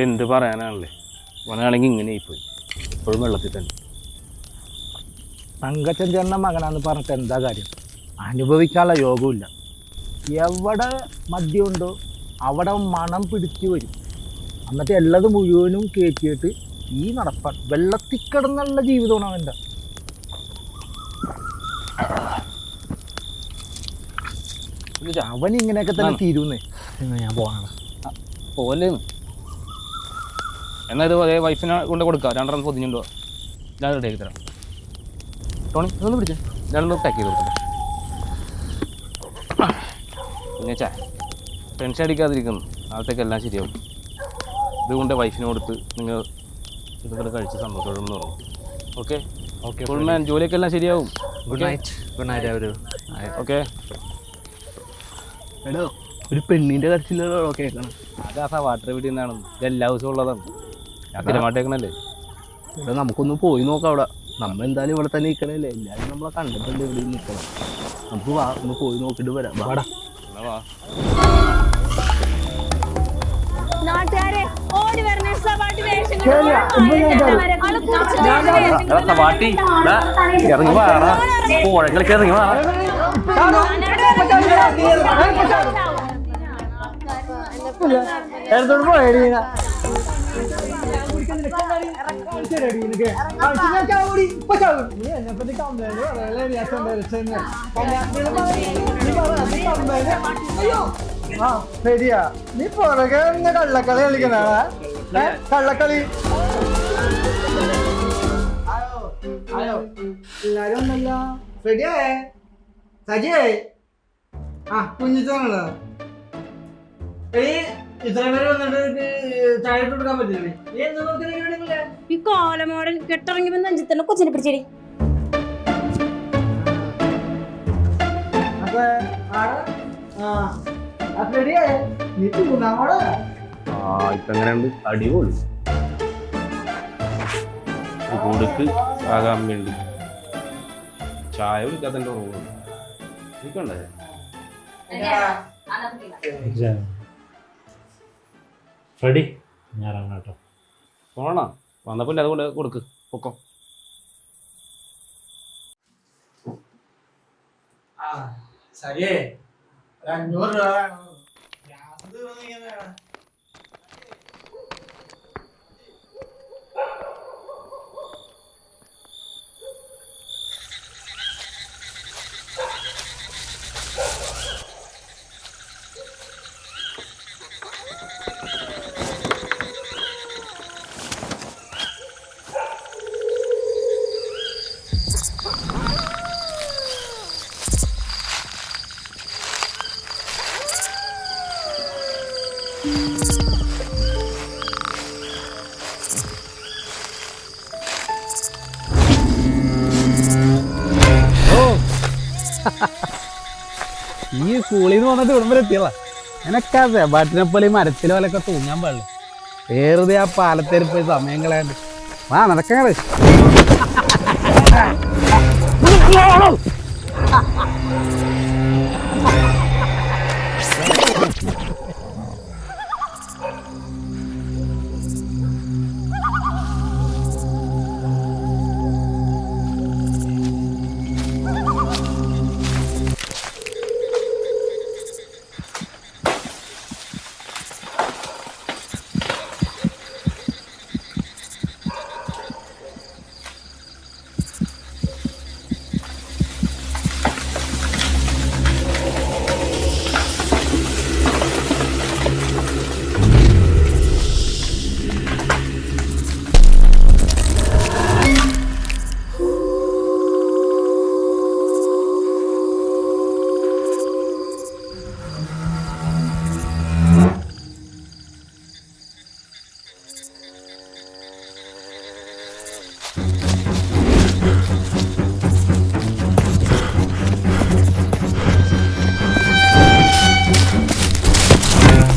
എന്ത് പറയാനാണല്ലേ, ഓനാണെങ്കിൽ ഇങ്ങനെ പോയി ഇപ്പോഴും വെള്ളത്തിൽ തന്നെ. തങ്കച്ചൻ ചേട്ടൻ്റെ മകനാന്ന് പറഞ്ഞിട്ട് എന്താ കാര്യം? അനുഭവിക്കാനുള്ള യോഗമില്ല. എവിടെ മദ്യമുണ്ടോ അവിടെ മണം പിടിച്ചു വരും. എന്നിട്ട് എല്ലത് മുഴുവനും കയറ്റിയിട്ട് ഈ നടപ്പാൻ വെള്ളത്തിൽ കിടന്നുള്ള ജീവിതമാണ് അവൻ്റെ. അവൻ ഇങ്ങനെയൊക്കെ തന്നെ തീരുന്നേ. ഞാൻ പോകണം പോവല്ലേന്ന്. എന്നാൽ ഇത് അതേ വൈഫിനെ കൊണ്ട് കൊടുക്കുക. 2 പൊതിഞ്ഞുണ്ടോ ഞാൻ റെഡി ആക്കി തരാം. ടോണി ഇതൊന്ന് പിടിച്ചേ, ഞാനൊന്ന് പാക്ക് ചെയ്ത് കൊടുക്കട്ടെ. പിന്നെ ടെൻഷൻ അടിക്കാതിരിക്കുന്നു, നാളത്തേക്ക് എല്ലാം ശരിയാവും. ഇതുകൊണ്ട് വൈഫിനെ കൊടുത്ത് നിങ്ങൾ ഇതൊക്കെ കഴിച്ച് സന്തോഷത്തോടെ പറഞ്ഞു. ഓക്കെ ഓക്കെ ഫുൾ മാൻ, ജോലിയൊക്കെ എല്ലാം ശരിയാവും. Good night. ഗുഡ് നൈറ്റ് അവര്. ഓക്കെ. എടോ ഒരു പെണ്ണിൻ്റെ കരച്ചിലോ കേൾക്കണം. അതാ വാട്ടർ വീട്ടിൽ നിന്നാണ്, എല്ലാ ദിവസവും ഉള്ളതാണ്. ഞാൻ സ്ഥിരമായിട്ടേക്കണല്ലേ. എടോ നമുക്കൊന്ന് പോയി നോക്കാം അവിടെ. നമ്മൾ എന്തായാലും ഇവിടെ തന്നെ നിൽക്കണല്ലേ, എല്ലാവരും നമ്മളെ കണ്ടിട്ടുണ്ട്. ഇവിടെ നിൽക്കണം. നമുക്ക് ഒന്ന് പോയി നോക്കിയിട്ട് വരാം. വാടാ. നാട്ടുകാരെ ഓടി വരണ സവാട്ടി ഇറങ്ങി വാടാ, പുഴകളൊക്കെ ഇറങ്ങി വാടാ. എടുത്തോണ്ട് പോയടി. ശരിയാ, നീ പുറകെ കള്ളക്കളി കളിക്കണ കള്ളക്കളി. എല്ലാരും ഉണ്ടല്ലോ. റെഡിയേ സജിയേ? ആ കുഞ്ഞിച്ചാണല്ലോ. ഇത്രയും പേര് വന്നിട്ട് ചായ ഇട്ട് കൊടുക്കാൻ പറ്റില്ലേ? ഈ കോലമോടൻ കെട്ടിറങ്ങി വന്ന് അഞ്ചിത്തന്നെ കൊച്ചിനെ പിടിച്ചേടി. ഇപ്പൊ എങ്ങനെയുണ്ട്? അടിപൊളി. കൊടുക്ക് ആകാൻ വേണ്ടി ചായ കുടിക്കാത്തതിൻ്റെ ഓർമ്മ എനിക്കുണ്ടേ ഫ്രെഡി ഞാൻ ഇറങ്ങാം കേട്ടോ. പോണോ? വന്നപ്പോൾ അതുകൊണ്ട് കൊടുക്ക് പൊക്കോ. ശരിയേ 500 രൂപ വേണം. ഈ സ്കൂളിൽ നിന്ന് വന്നിട്ട് ഇവിടം വരെ എത്തിയല്ല. എനക്കാ സെബാറ്റിനെപ്പോലെ മരത്തിലെ പോലൊക്കെ തൂങ്ങാൻ പാടില്ല. വെറുതെ ആ പാലത്തേരി പോയി സമയം കളയാണ്ട് വാ നടക്കാറ്.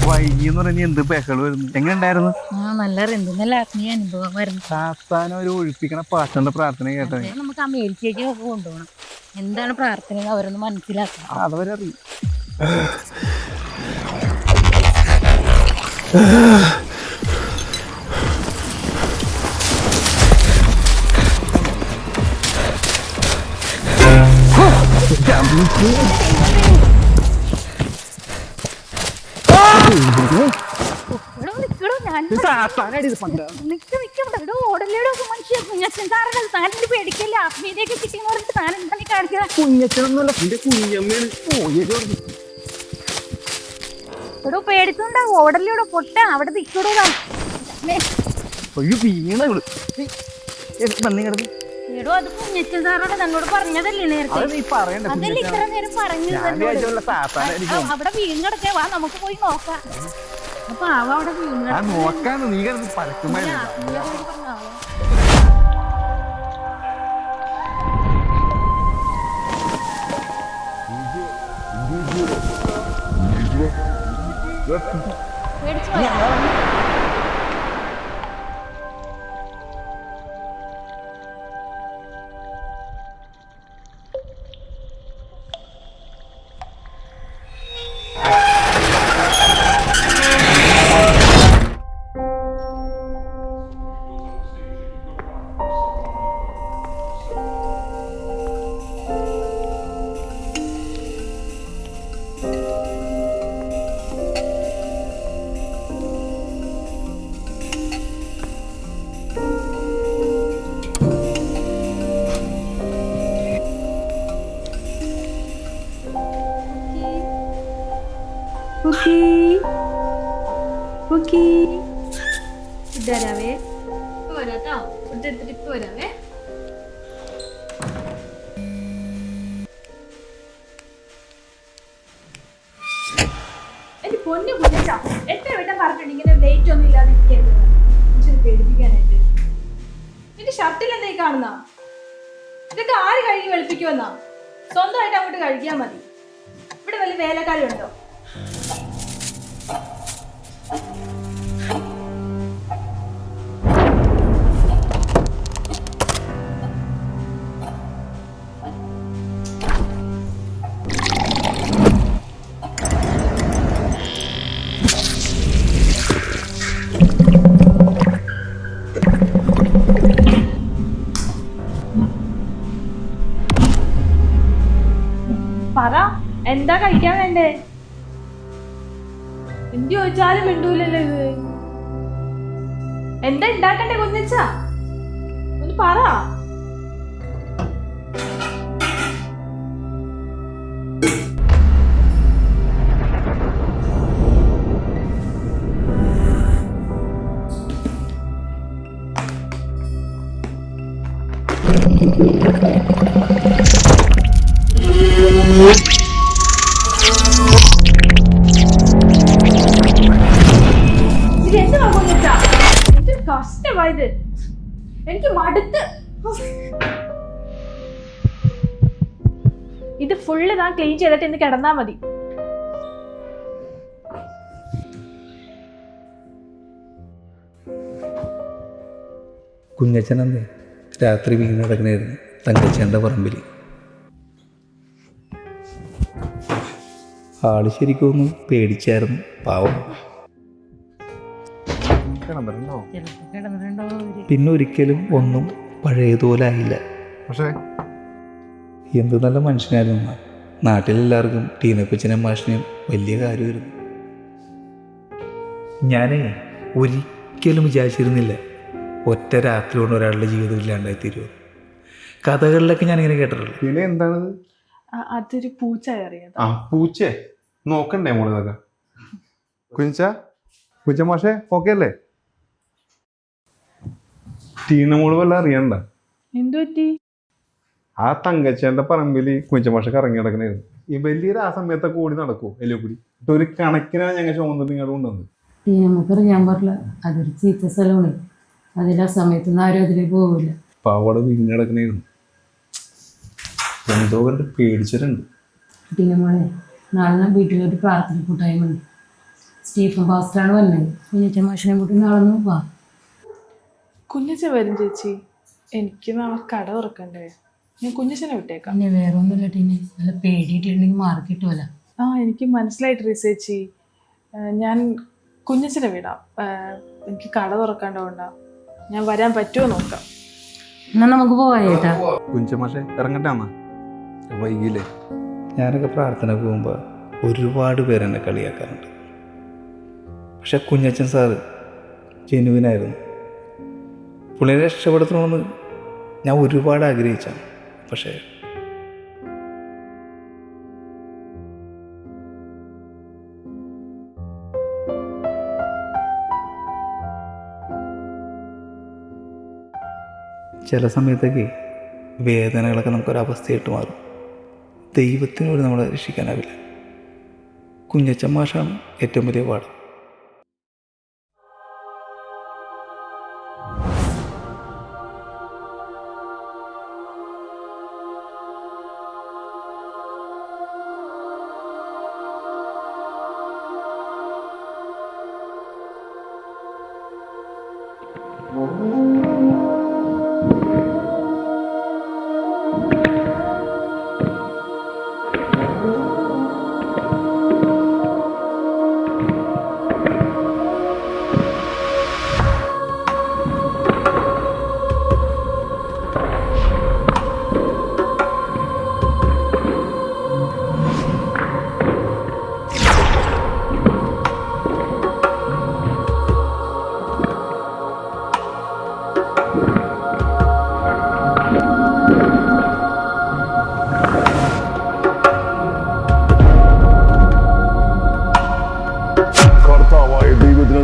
വൈകിന്ന് പറഞ്ഞ എന്ത് ബഹളം വരുന്നു. എങ്ങനെ ഉണ്ടായിരുന്നു? നല്ല നല്ല ആത്മീയ അനുഭവമായിരുന്നു. സാത്താനം ഒരു ഒഴിപ്പിക്കണ പാച്ചന്റെ പ്രാർത്ഥന കേട്ടത്. നമുക്ക് ആ മേൽച്ചേരിയൊക്കെ കൊണ്ടുപോകണം. എന്താണ് പ്രാർത്ഥന അവരൊന്ന് മനസ്സിലാക്കണം. അതവരറിയും. പേടിക്കല്ലേ ആത്മീയതയൊക്കെ കിട്ടിയെന്ന് പറഞ്ഞിട്ട് താൻ എന്താണ് കാണിക്കുന്നത്? എടോ പേടിച്ചുണ്ടാവും. ഓടലിലൂടെ പൊട്ട അവിടെ നിൽക്കടോ. എടോ അത് കുഞ്ഞച്ചൻ സാറോട് തന്നോട് പറഞ്ഞതല്ലേ നേരത്തെ? അതല്ലേ ഇത്ര നേരം പറഞ്ഞത്? അവിടെ വീണ് കിടക്കേ. വാ നമുക്ക് പോയി നോക്കാം. അപ്പൊ അവ അവിടെ വീണ് നോക്കാന്ന് നീ കിടന്ന് പഴക്കുമായിരുന്നു. പേടിച്ചു പോയാ? വരാവേ. ഇപ്പൊ വരാട്ടോ. ഫുഡ് എടുത്തിട്ട് ഇപ്പൊ വരാവേ. എന്റെ പൊന്നു കുഞ്ഞച്ചാ, എത്ര വട്ടം പറഞ്ഞിട്ടുണ്ട് ഇങ്ങനെ ലേറ്റ് ഒന്നും ഇല്ലാതെ ഇരിക്കരുത്. പേടിപ്പിക്കാനായിട്ട്. എന്റെ ഷർട്ടിൽ എന്തായി കാണുന്ന? ഇതൊക്കെ ആര് കഴുകി വെളുപ്പിക്കുമെന്നാ? സ്വന്തമായിട്ട് അങ്ങോട്ട് കഴുകിയാൽ മതി. ഇവിടെ വല്ല വേലക്കാരുണ്ടോ? എന്താ കഴിക്കാൻ വേണ്ടേ? എന്ത് ചോദിച്ചാലും മിണ്ടൂലല്ലോ ഇത്. എന്താ ഉണ്ടാക്കണ്ടേ കുഞ്ഞച്ച? ഒന്ന് പറ. കഷ്ടമായത്, എനിക്ക് മടുത്ത്. ഇത് ഫുള്ള് ഞാൻ ക്ലീൻ ചെയ്തിട്ട് ഇന്ന് കിടന്നാ മതി. കുഞ്ഞച്ചനെന്ന് രാത്രി വീണ് കിടക്കണായിരുന്നു തങ്കച്ചേൻ്റെ പറമ്പിൽ. ആള് ശരിക്കും ഒന്ന് പേടിച്ചായിരുന്നു, പാവം. പിന്നെ ഒരിക്കലും ഒന്നും പഴയതുപോലെ ആയില്ല. പക്ഷേ എന്ത് നല്ല മനുഷ്യനായിരുന്നു. നാട്ടിലെല്ലാവർക്കും ടീനക്കൊച്ചിനെ മാഷിനെയും വലിയ കാര്യമായിരുന്നു. ഞാൻ ഒരിക്കലും വിചാരിച്ചിരുന്നില്ല ഒറ്റ രാത്രി കൊണ്ട് ഒരാളുടെ ജീവിതം ഇല്ലാണ്ടായി തീരുമോ. കഥകളിലൊക്കെ ഞാനിങ്ങനെ കേട്ടിട്ടുള്ളൂ. പിന്നെ എന്താണത്? അതൊരു പൂച്ച അറിയാം. ആ പൂച്ച നോക്കണ്ടേ മോളെ ഇതൊക്കെ? കുഞ്ച മാഷേ ഓക്കെ അല്ലേ? ടീന മോള് വല്ല അറിയണ്ട? എന്തു പറ്റി? ആ തങ്കച്ചേന്റെ പറമ്പിൽ കുഞ്ചമാഷ കറങ്ങി കിടക്കണായിരുന്നു. ഈ വലിയൊരു ആ സമയത്തൊക്കെ ഓടി നടക്കൂ എല്ലാം കൂടി. ഒരു കണക്കിനാണ് ഞങ്ങൾ ചുമന്നിട്ട് ഇങ്ങോട്ട് കൊണ്ടുവന്നത്. ഞാൻ പറഞ്ഞില്ല, അതൊരു ചീത്ത സ്ഥലമാണ്. അതിൽ ആ സമയത്തൊന്നും ആരും അതിലേക്ക് പോകില്ല. അപ്പൊ അവിടെ വീണ് കിടക്കണായിരുന്നു. എന്തോ കണ്ട് പേടിച്ചിട്ടുണ്ട്. പിന്നെ മോളെ, നാളെ ഞാൻ വീട്ടിലൊരു പ്രാർത്ഥന കൂട്ടായ്മ ഉണ്ട്. സ്റ്റീഫൻ പാസ്റ്ററാണ് വന്നത്. കുഞ്ഞച്ചൻ മാഷിനെ കൂട്ടി നാളെ നോക്കാം. കുഞ്ഞച്ചൻ വരും ചേച്ചി. എനിക്ക് നാളെ കട തുറക്കണ്ടേ? ഞാൻ കുഞ്ഞച്ചനെ വിട്ടേക്കാം. പിന്നെ വേറെ ഒന്നുമില്ല ടീനെ, നല്ല പേടിയിട്ടിട്ടുണ്ടെങ്കിൽ മാർക്ക് കിട്ടുമല്ല. എനിക്ക് മനസ്സിലായിട്ട് ചേച്ചി. ഞാൻ കുഞ്ഞച്ചനെ വിടാം. എനിക്ക് കട തുറക്കാണ്ടോണ്ടാ. ഞാൻ വരാൻ പറ്റുമോ നോക്കാം. എന്നാ നമുക്ക് പോവാ. കുഞ്ചമാഷെ ഇറങ്ങട്ടെ എന്നാ, വൈകില്ലേ? ഞാനൊക്കെ പ്രാർത്ഥന പോകുമ്പോൾ ഒരുപാട് പേരെന്നെ കളിയാക്കാറുണ്ട്. പക്ഷെ കുഞ്ഞച്ചൻ സാറ് ജെനുവിനായിരുന്നു. പുള്ളിനെ രക്ഷപ്പെടുത്തണമെന്ന് ഞാൻ ഒരുപാട് ആഗ്രഹിച്ചാണ്. പക്ഷേ ചില സമയത്തൊക്കെ വേദനകളൊക്കെ നമുക്കൊരവസ്ഥയായിട്ട് മാറും. ദൈവത്തിനോട് നമ്മളെ രക്ഷിക്കാനാവില്ല. കുഞ്ഞച്ചൻ മാഷാണ് ഏറ്റവും വലിയ പാഠം.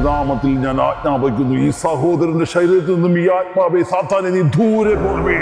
നാമത്തിൽ ഞാൻ ആജ്ഞാപിക്കുന്നു, ഈ സഹോദരന്റെ ശരീരത്തിൽ നിന്നും ഈ ആത്മാവെ സാത്താനെ നീ ദൂരെ പോകണമേ.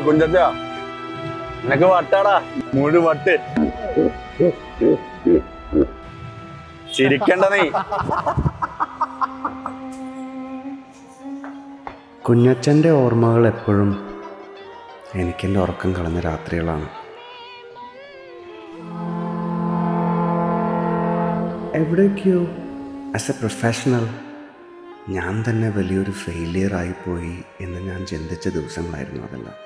കുഞ്ചാ നിനക്ക് വട്ടാടാ മുഴു വട്ട് ചിരിക്കണ്ട നീ. കുഞ്ഞച്ചൻ്റെ ഓർമ്മകൾ എപ്പോഴും എനിക്കെൻ്റെ ഉറക്കം കളഞ്ഞ രാത്രികളാണ്. എവിടേക്കോ ആസ് എ പ്രൊഫഷണൽ ഞാൻ തന്നെ വലിയൊരു ഫെയിലിയർ ആയിപ്പോയി എന്ന് ഞാൻ ചിന്തിച്ച ദിവസങ്ങളായിരുന്നു അതെല്ലാം.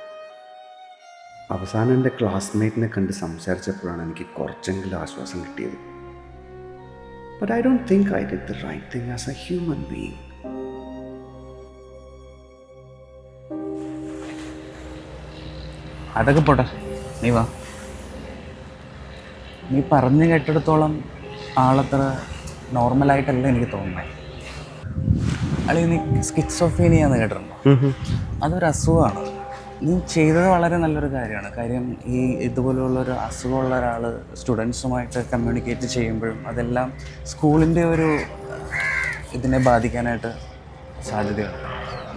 അവസാനം എൻ്റെ ക്ലാസ്മേറ്റിനെ കണ്ട് സംസാരിച്ചപ്പോഴാണ് എനിക്ക് കുറച്ചെങ്കിലും ആശ്വാസം കിട്ടിയത്. But I don't think I did the right thing as a human being. അതൊക്കെ പോട്ടെ, നീ വാ. നീ പറഞ്ഞു കേട്ടിടത്തോളം ആളത്ര നോർമലായിട്ടല്ല എനിക്ക് തോന്നുന്നത്. അല്ലെ നീ സ്കിറ്റ്സോഫീനിയാന്ന് കേട്ടിട്ടുണ്ടോ? അതൊരു അസുഖമാണ്. നീ ചെയ്തത് വളരെ നല്ലൊരു കാര്യമാണ്. കാര്യം ഈ ഇതുപോലുള്ളൊരു അസുഖമുള്ള ഒരാൾ സ്റ്റുഡൻസുമായിട്ട് കമ്മ്യൂണിക്കേറ്റ് ചെയ്യുമ്പോഴും അതെല്ലാം സ്കൂളിൻ്റെ ഒരു ഇതിനെ ബാധിക്കാനായിട്ട് സാധ്യതയുണ്ട്.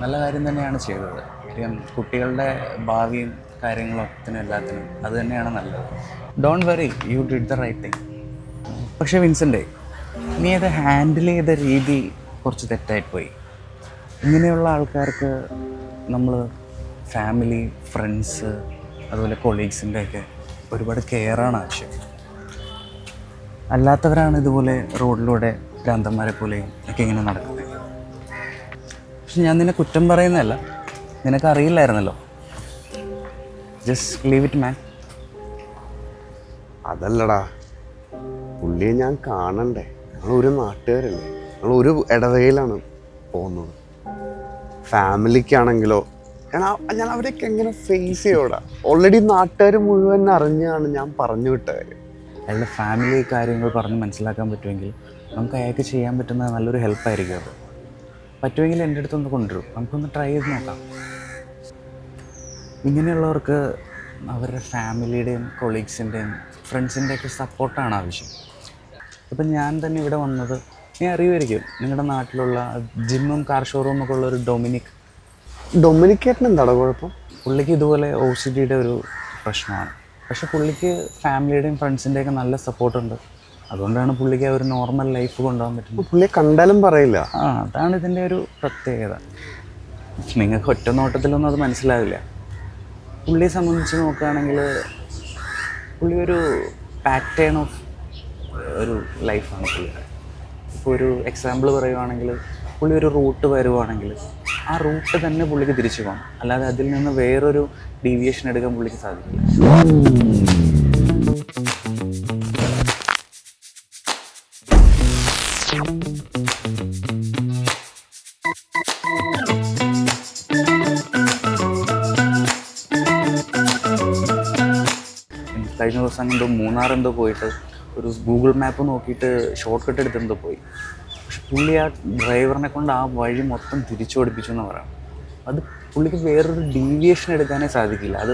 നല്ല കാര്യം തന്നെയാണ് ചെയ്തത്. കാര്യം കുട്ടികളുടെ ഭാവിയും കാര്യങ്ങളൊത്തിനും എല്ലാത്തിനും അത് തന്നെയാണ് നല്ലത്. Don't worry, you did the right thing. പക്ഷേ വിൻസെൻ്റ്, നീ അത് ഹാൻഡിൽ ചെയ്ത രീതി കുറച്ച് തെറ്റായിപ്പോയി. ഇങ്ങനെയുള്ള ആൾക്കാർക്ക് നമ്മൾ ഫാമിലി, ഫ്രണ്ട്സ്, അതുപോലെ കൊളീഗ്സിൻ്റെയൊക്കെ ഒരുപാട് കെയറാണ് ആവശ്യം. അല്ലാത്തവരാണ് ഇതുപോലെ റോഡിലൂടെ ഭ്രാന്തന്മാരെ പോലെയും ഒക്കെ ഇങ്ങനെ നടക്കുന്നത്. പക്ഷെ ഞാൻ നിന്നെ കുറ്റം പറയുന്നതല്ല, നിനക്കറിയില്ലായിരുന്നല്ലോ. Just leave it man. അതല്ലടാ, പുള്ളിയെ ഞാൻ കാണണ്ടേ? ഞങ്ങളൊരു നാട്ടുകാരല്ലേ, ഞങ്ങളൊരു ഇടവകയിലാണ് പോകുന്നത്. ഫാമിലിക്കാണെങ്കിലോ ഞാൻ അവരെയൊക്കെ എങ്ങനെ ഫേസ് ചെയ്യോടാ? ഓൾറെഡി നാട്ടുകാർ മുഴുവൻ അറിഞ്ഞാണ് ഞാൻ പറഞ്ഞു വിട്ട കാര്യം. അയാളുടെ ഫാമിലി കാര്യങ്ങൾ പറഞ്ഞ് മനസ്സിലാക്കാൻ പറ്റുമെങ്കിൽ നമുക്ക് അയാൾക്ക് ചെയ്യാൻ പറ്റുന്ന നല്ലൊരു ഹെൽപ്പായിരിക്കും അത്. പറ്റുമെങ്കിൽ എൻ്റെ അടുത്തൊന്ന് കൊണ്ടുവരും, നമുക്കൊന്ന് ട്രൈ ചെയ്ത് നോക്കാം. ഇങ്ങനെയുള്ളവർക്ക് അവരുടെ ഫാമിലിയുടെയും കൊളീഗ്സിൻ്റെയും ഫ്രണ്ട്സിൻ്റെയൊക്കെ സപ്പോർട്ടാണ് ആവശ്യം. ഇപ്പം ഞാൻ തന്നെ ഇവിടെ വന്നത് നീ അറിയുമായിരിക്കും, നിങ്ങളുടെ നാട്ടിലുള്ള ജിമ്മും കാർ ഷോറൂമൊക്കെ ഉള്ളൊരു ഡൊമിനിക്കേട്ടൻ എന്താണോ കുഴപ്പം? പുള്ളിക്ക് ഇതുപോലെ OCDയുടെ ഒരു പ്രശ്നമാണ്. പക്ഷെ പുള്ളിക്ക് ഫാമിലിയുടെയും ഫ്രണ്ട്സിൻ്റെയൊക്കെ നല്ല സപ്പോർട്ടുണ്ട്. അതുകൊണ്ടാണ് പുള്ളിക്ക് ഒരു നോർമൽ ലൈഫ് കൊണ്ടുപോകാൻ പറ്റുന്നത്. പുള്ളിയെ കണ്ടാലും പറയില്ല. അതാണ് ഇതിൻ്റെ ഒരു പ്രത്യേകത. നിങ്ങൾക്ക് ഒറ്റ നോട്ടത്തിലൊന്നും അത് മനസ്സിലാവില്ല. പുള്ളിയെ സംബന്ധിച്ച് നോക്കുകയാണെങ്കിൽ പുള്ളി ഒരു പാറ്റേൺ ഓഫ് ഒരു ലൈഫാണ് പുള്ളിയുടെ. ഇപ്പോൾ ഒരു എക്സാമ്പിൾ പറയുവാണെങ്കിൽ പുള്ളി ഒരു റൂട്ട് വരുവാണെങ്കിൽ ആ റൂട്ട് തന്നെ പുള്ളിക്ക് തിരിച്ചു പോകണം, അല്ലാതെ അതിൽ നിന്ന് വേറൊരു ഡീവിയേഷൻ എടുക്കാൻ പുള്ളിക്ക് സാധിക്കില്ല. കഴിഞ്ഞ ദിവസം എന്തോ മൂന്നാറെന്തോ പോയിട്ട് ഒരു ഗൂഗിൾ മാപ്പ് നോക്കിയിട്ട് ഷോർട്ട് കട്ട് എടുത്തെന്തോ പോയി. പക്ഷെ പുള്ളി ആ ഡ്രൈവറിനെ കൊണ്ട് ആ വഴി മൊത്തം തിരിച്ചു പഠിപ്പിച്ചു എന്ന് പറയാം. അത് പുള്ളിക്ക് വേറൊരു ഡീവിയേഷൻ എടുക്കാനേ സാധിക്കില്ല. അത്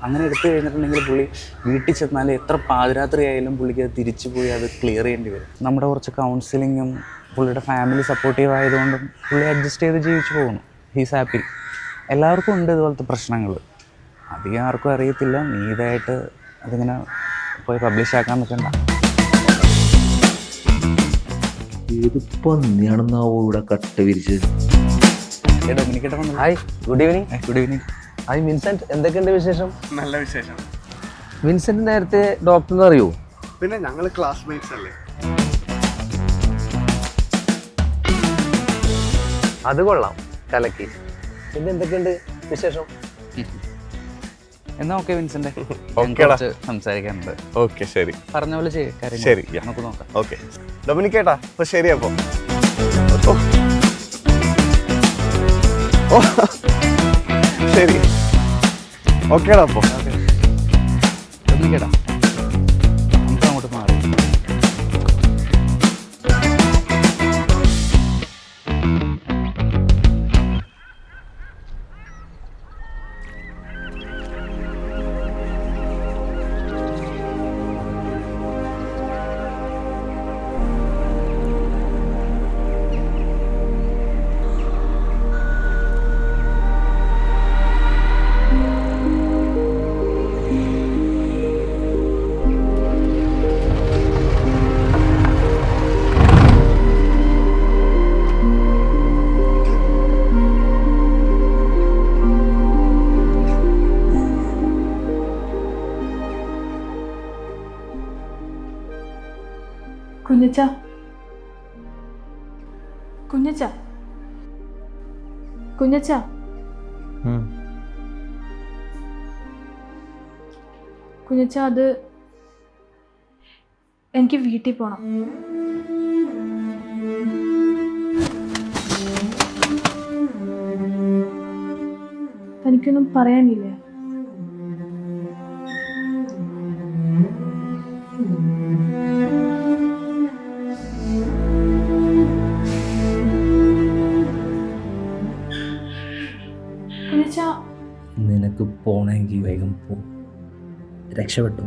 അങ്ങനെ എടുത്തു കഴിഞ്ഞിട്ടുണ്ടെങ്കിൽ പുള്ളി വീട്ടിൽ ചെന്നാൽ എത്ര പാതിരാത്രി ആയാലും പുള്ളിക്ക് അത് തിരിച്ചു പോയി അത് ക്ലിയർ ചെയ്യേണ്ടി വരും. നമ്മുടെ കുറച്ച് കൗൺസിലിങ്ങും പുള്ളിയുടെ ഫാമിലി സപ്പോർട്ടീവ് ആയതുകൊണ്ടും പുള്ളി അഡ്ജസ്റ്റ് ചെയ്ത് ജീവിച്ചു പോകുന്നു. He's happy. എല്ലാവർക്കും ഉണ്ട് ഇതുപോലത്തെ പ്രശ്നങ്ങൾ. അധികം ആർക്കും അറിയത്തില്ല. നീ ഇതായിട്ട് അതിങ്ങനെ പോയി പബ്ലിഷ് ആക്കാൻ നിൽക്കണ്ട. ഏത് പന്നിയാണെന്നാവോ ഇവിടെ കട്ട വിരിച്ചത്? Hi, good evening. Good evening. Hi Vincent, എന്തൊക്കെയുണ്ട് വിശേഷം? നല്ല വിശേഷം. വിൻസെന്റ് നേരത്തെ ഡോക്ടറിനെ അറിയോ? പിന്നെ ഞങ്ങൾ ക്ലാസ്മേറ്റ്സ് അല്ലേ. അത് കൊള്ളാം, കലക്കി. പിന്നെ എന്തൊക്കെയുണ്ട് വിശേഷം? എന്നാ ഓക്കെ വിൻസെന്റ്, സംസാരിക്കാനുണ്ട്. ഓക്കെ ശരി, പറഞ്ഞ പോലെ കാര്യം ശരി, നമുക്ക് നോക്കാം. ഓക്കെ ഡൊമിനിക്കേട്ടാ, അപ്പൊ ശരി. അപ്പൊ ശരി, ഓക്കേടാ. അപ്പൊ ഡൊമിനിക്കേട്ടാ, നമുക്ക് അങ്ങോട്ട് മാറി. കുഞ്ഞച്ച കുഞ്ഞച്ച കുഞ്ഞച്ച കുഞ്ഞച്ച അത് എനിക്ക് വീട്ടിൽ പോണം. തനിക്കൊന്നും പറയാനില്ലേ? നിനക്ക് പോണെങ്കിൽ വേഗം പോ, രക്ഷപ്പെട്ടു.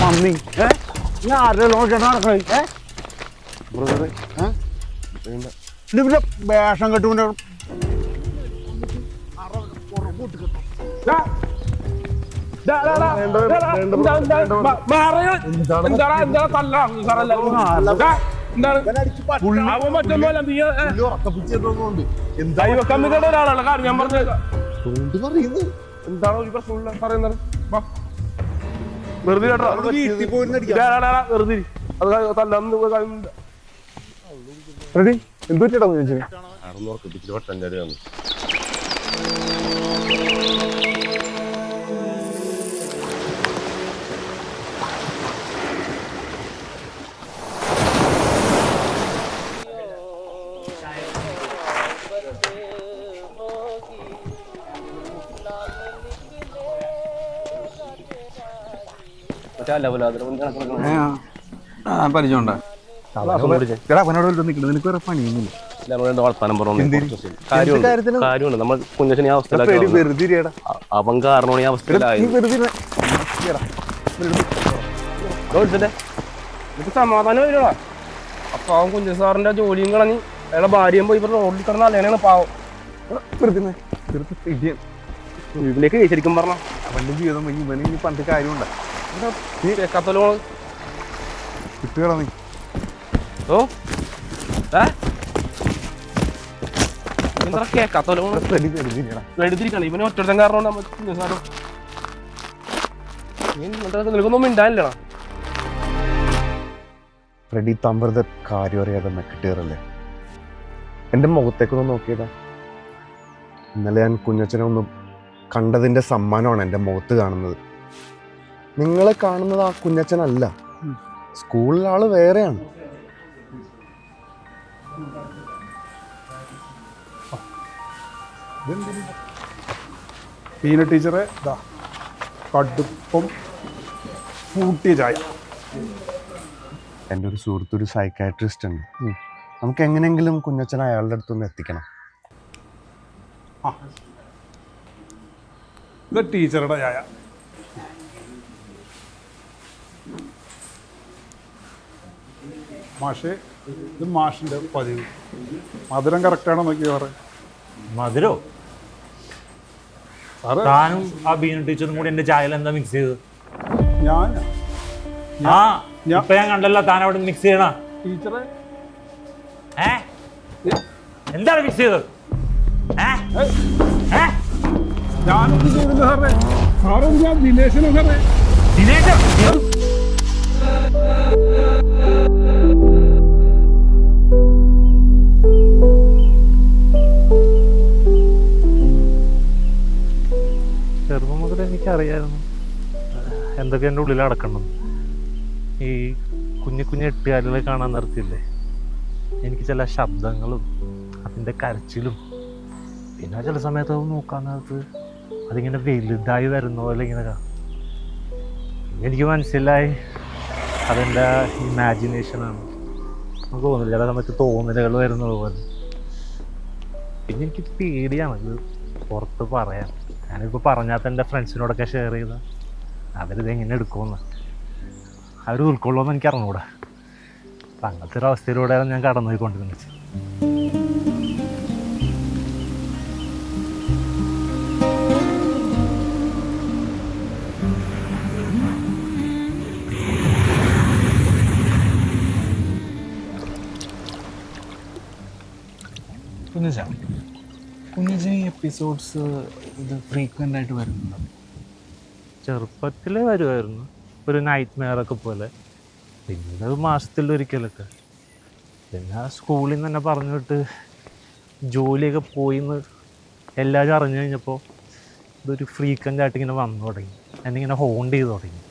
മമ്മി ഞാൻ ആരുടെ ലോക്കേട്ട് നടക്കണേ ഇതിന്റെ വേഷം കെട്ടുകൊണ്ട് എന്താണോ ഈ പ്രശ്നം പറയുന്നത്? വെറുതെ റെഡി എന്തു പറ്റിയിട്ടാ ചോദിച്ചു വട്ടഞ്ചാടിയാണ്. പരിചയമുണ്ടോ? നിനക്ക് വേറെ പണിയൊന്നുമില്ല. കാര്യമുണ്ട് നമ്മൾ കുഞ്ഞച്ചനെ ഈ അവസ്ഥ അവൻ കാരണമാണ് ഈ അവസ്ഥയിലായത്. സമാധാനം വരുവാ. അപ്പൊ അവൻ കുഞ്ഞു സാറിന്റെ ജോലിയും കളഞ്ഞ് അയാളെ ഭാര്യയും പോയി ഇവരുടെ റോഡിൽ കിടന്ന അല്ലേനാണ് പാവം. ഇതിലേക്ക് ശരിക്കും പറഞ്ഞ അവന്റെ ജീവിതം ഇവന് ഇനി പണ്ട് കാര്യമുണ്ടോ? നീ കേൾക്കാത്തല്ലോ കിട്ടുകയാ നീ. ഓ എന്താ കേൾക്കാത്തല്ലോ എടുത്തിരിക്കണം. ഇവന് ഒറ്റ കാരണം നിനക്കൊന്നും മിണ്ടാനില്ലടാ. റെഡി തമ്പൃത കാര്യം അറിയാതെ മെക്കിട്ടേറല്ലേ. എൻ്റെ മുഖത്തേക്കൊന്ന് നോക്കിയതാ. ഇന്നലെ ഞാൻ കുഞ്ഞച്ചനെ ഒന്ന് കണ്ടതിൻ്റെ സമ്മാനമാണ് എൻ്റെ മുഖത്ത് കാണുന്നത്. നിങ്ങളെ കാണുന്നത് ആ കുഞ്ഞച്ചനല്ല, സ്കൂളിലെ ആള് വേറെയാണ്. പീന ടീച്ചറെ കടുപ്പം കൂട്ടിയ ചായ. എൻ്റെ ഒരു സുഹൃത്തൊരു സൈക്കാട്രിസ്റ്റ് ഉണ്ട്. നമുക്ക് എങ്ങനെയെങ്കിലും കുഞ്ഞച്ചനെ അയാളുടെ അടുത്തൊന്ന് എത്തിക്കണം. ഇത് ടീച്ചറുടെ ചായ. മാഷേ, ഇത് മാഷിൻ്റെ പതിവ്. മധുരം കറക്റ്റാണോ നോക്കിയാ പറയാം. മധുരോ? താനും ആ ബീന ടീച്ചറും കൂടി എന്റെ ചായയിൽ എന്താ മിക്സ് ചെയ്തത്? ഇപ്പൊ ഞാൻ കണ്ടല്ലോ താൻ അവിടെ മിക്സ് ചെയ്യണ. ടീച്ചറെ എന്താണ് മിക്സ് ചെയ്തത്? ഞാനൊന്നും ചെയ്തില്ല സാറേ. സാറേ ഞാൻ ദിനേശനോ സാറേ. ദിനേശൻ ചെറുപ്പം മുതൽ എനിക്കറിയായിരുന്നു എന്തൊക്കെ എൻ്റെ ഉള്ളിൽ അടക്കണം. ഈ കുഞ്ഞു കുഞ്ഞു എട്ടുകാലുകളെ കാണാൻ നിർത്തിയില്ലേ, എനിക്ക് ചില ശബ്ദങ്ങളും അതിൻ്റെ കരച്ചിലും പിന്നെ ചില സമയത്ത് അത് നോക്കാൻ നേരത്ത് അതിങ്ങനെ വലുതായി വരുന്ന പോലെ ഇങ്ങനെ എനിക്ക് മനസ്സിലായി അതെൻ്റെ ഇമാജിനേഷനാണ്. നമുക്ക് തോന്നില്ല, ചില സമയത്ത് തോന്നലുകൾ വരുന്നത് പോലെ. പിന്നെ എനിക്ക് പേടിയാണ് ഇത് പുറത്ത് പറയാൻ. ഞാനിപ്പോൾ പറഞ്ഞാൽ എൻ്റെ ഫ്രണ്ട്സിനോടൊക്കെ ഷെയർ ചെയ്ത അവരിതെങ്ങനെ എടുക്കുമെന്ന്, അവർ ഉൾക്കൊള്ളുമെന്ന് എനിക്ക് അറിഞ്ഞുകൂടാ. അപ്പം അങ്ങനത്തെ ഒരു അവസ്ഥയിലൂടെയാണ് ഞാൻ കടന്നു പോയിക്കൊണ്ടിരുന്നത്. കുഞ്ഞച്ചൻ ഈ എപ്പിസോഡ്സ് ഇത് ഫ്രീക്വൻ്റ് ആയിട്ട് വരുന്നുണ്ടോ? ചെറുപ്പത്തിൽ വരുമായിരുന്നു, ഒരു നൈറ്റ് മെയറൊക്കെ പോലെ. പിന്നെ അത് മാസത്തിലൊരിക്കലൊക്കെ. പിന്നെ സ്കൂളിൽ നിന്ന് തന്നെ പറഞ്ഞു വിട്ട് ജോലിയൊക്കെ പോയിന്ന് എല്ലാവരും അറിഞ്ഞു കഴിഞ്ഞപ്പോൾ ഇതൊരു ഫ്രീക്വൻ്റ് ആയിട്ട് ഇങ്ങനെ വന്നു തുടങ്ങി, എന്നിങ്ങനെ ഹോണ്ട് ചെയ്ത് തുടങ്ങി.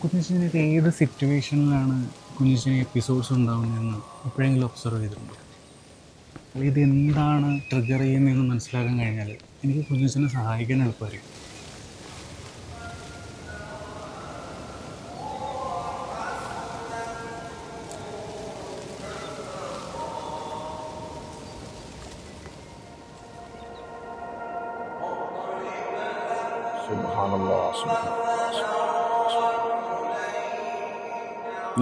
കുഞ്ഞച്ചനൊക്കെ ഏത് സിറ്റുവേഷനിലാണ് കുഞ്ഞച്ചന് എപ്പിസോഡ്സ് ഉണ്ടാകുന്നതെന്ന് എപ്പോഴെങ്കിലും ഒബ്സർവ് ചെയ്തിട്ടുണ്ടോ? ഇത് എന്താണ് ട്രിഗർ ചെയ്യുന്നതെന്ന് മനസ്സിലാക്കാൻ കഴിഞ്ഞാൽ എനിക്ക് കുഞ്ഞച്ചനെ സഹായിക്കാൻ എളുപ്പമായിരിക്കും.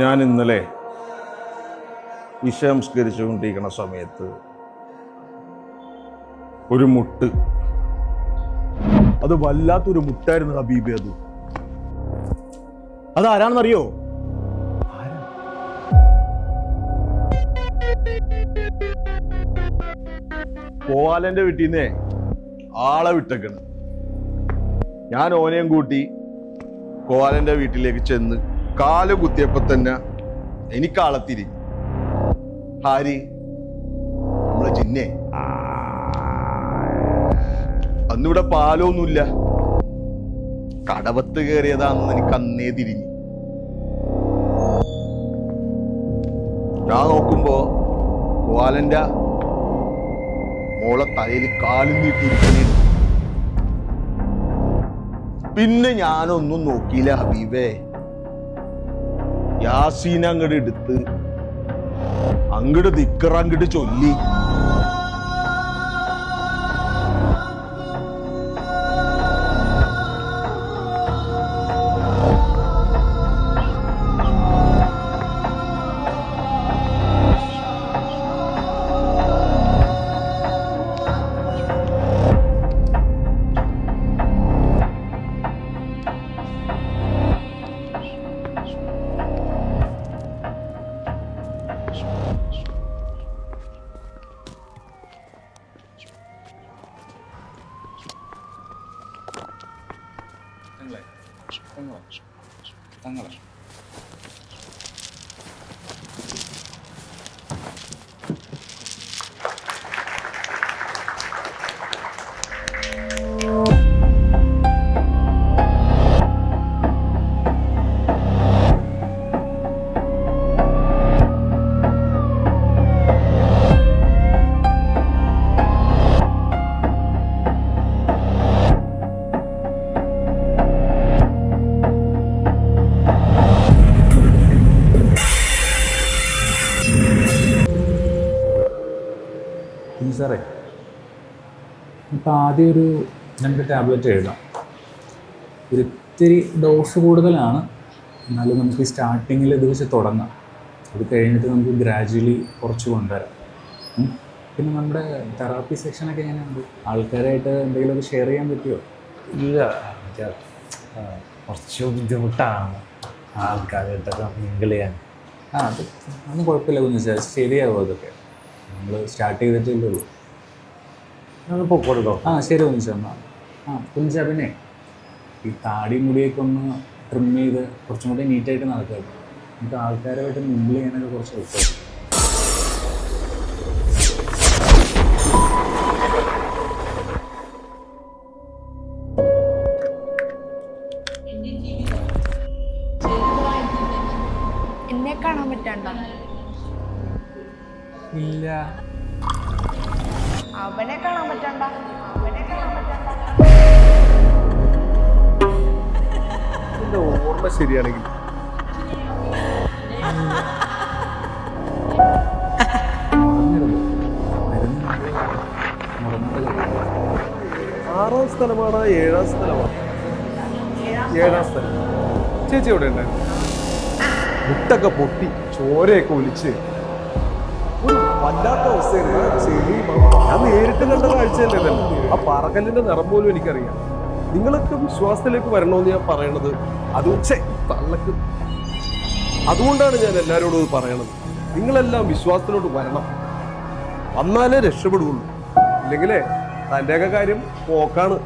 ഞാൻ ഇന്നലെ സംസ്കരിച്ചുകൊണ്ടിരിക്കുന്ന സമയത്ത് ഒരു മുട്ട്, അത് വല്ലാത്തൊരു മുട്ടായിരുന്നു ഹബീബി. അതാരാണെന്നറിയോ? കോവാലന്റെ വീട്ടിൽ നിന്നേ ആളെ വിട്ടേക്കണ്. ഞാൻ ഓനെയും കൂട്ടി കോവാലന്റെ വീട്ടിലേക്ക് ചെന്ന് കാല് കുത്തിയപ്പോ തന്നെ എനിക്കാളെ തിരിഞ്ഞു. ഹാരി, നമ്മളെ ജിന്നെ. അന്നിവിടെ പാലൊന്നുമില്ല, കടവത്ത് കയറിയതാണെന്ന് എനിക്ക് അന്നേ തിരിഞ്ഞു. ഞാൻ നോക്കുമ്പോ കോവാലന്റെ മോളെ തലയിൽ കാലും നീട്ടിയിരിക്കണേ. പിന്നെ ഞാനൊന്നും നോക്കിയില്ല ഹബീബേ. യാസീൻ അങ്ങോട്ട് എടുത്ത് അങ്ങോട്ട് ദിക്കർ അങ്ങോട്ട് ചൊല്ലി. സാറേ, ഇപ്പം ആദ്യം ഒരു 2 ടാബ്ലറ്റ് എഴുതാം. ഒരിത്തിരി ഡോസ് കൂടുതലാണ്, എന്നാലും നമുക്ക് സ്റ്റാർട്ടിങ്ങിൽ ഇത് വെച്ച് തുടങ്ങാം. അത് കഴിഞ്ഞിട്ട് നമുക്ക് ഗ്രാജുവലി കുറച്ച് കൊണ്ടുവരാം. പിന്നെ നമ്മുടെ തെറാപ്പി സെക്ഷനൊക്കെ എങ്ങനെയുണ്ട്? ആൾക്കാരായിട്ട് എന്തെങ്കിലുമൊക്കെ ഷെയർ ചെയ്യാൻ പറ്റുമോ? ഇല്ല, കുറച്ച് ബുദ്ധിമുട്ടാണ് ആൾക്കാരായിട്ടൊക്കെ മിങ്കിൾ ചെയ്യാൻ. അതൊന്നും കുഴപ്പമില്ല കുഞ്ഞാ, ശരിയാവും. അതൊക്കെ നമ്മൾ സ്റ്റാർട്ട് ചെയ്തിട്ടില്ലേ ഉള്ളൂ. പൊക്കോട്ടോ. ശരി കുഞ്ഞാ. കുഞ്ഞാ, പിന്നെ ഈ താടി മുടിയൊക്കെ ഒന്ന് ട്രിം ചെയ്ത് കുറച്ചും കൂടി നീറ്റായിട്ട് നടക്കുക. നമുക്ക് ആൾക്കാരുമായിട്ട് മിങ്കിൾ ചെയ്യാനൊക്കെ കുറച്ച് എളുപ്പമായിരിക്കും. എന്നെ കാണാൻ പറ്റണ്ട? ഇല്ല. അവനെ കാണാൻ പറ്റണ്ട? എന്റെ ഓർമ്മ ശരിയാണെങ്കിൽ ആറാം സ്ഥലമാണോ 7ാം സ്ഥലമാണോ? 7ാം സ്ഥലം. ചേച്ചി എവിടെ ഉണ്ടായിരുന്നു? മുട്ടൊക്കെ പൊട്ടി ചോരയൊക്കെ ഒലിച്ച് ഒരു വല്ലാത്ത അവസ്ഥയായിരുന്നു. ഞാൻ നേരിട്ട് കണ്ട കാഴ്ചയല്ലേ ഇതല്ല. ആ പറകല്ലിന്റെ നിറം പോലും എനിക്കറിയാം. നിങ്ങളൊക്കെ വിശ്വാസത്തിലേക്ക് വരണമെന്ന് ഞാൻ പറയണത് അത് തള്ളക്ക്. അതുകൊണ്ടാണ് ഞാൻ എല്ലാവരോടും ഇത് പറയണത്. നിങ്ങളെല്ലാം വിശ്വാസത്തിലോട്ട് വരണം, വന്നാലേ രക്ഷപ്പെടുകയുള്ളൂ. ഇല്ലെങ്കിലേ തൻ്റെയൊക്കെ കാര്യം പോക്കാണ്.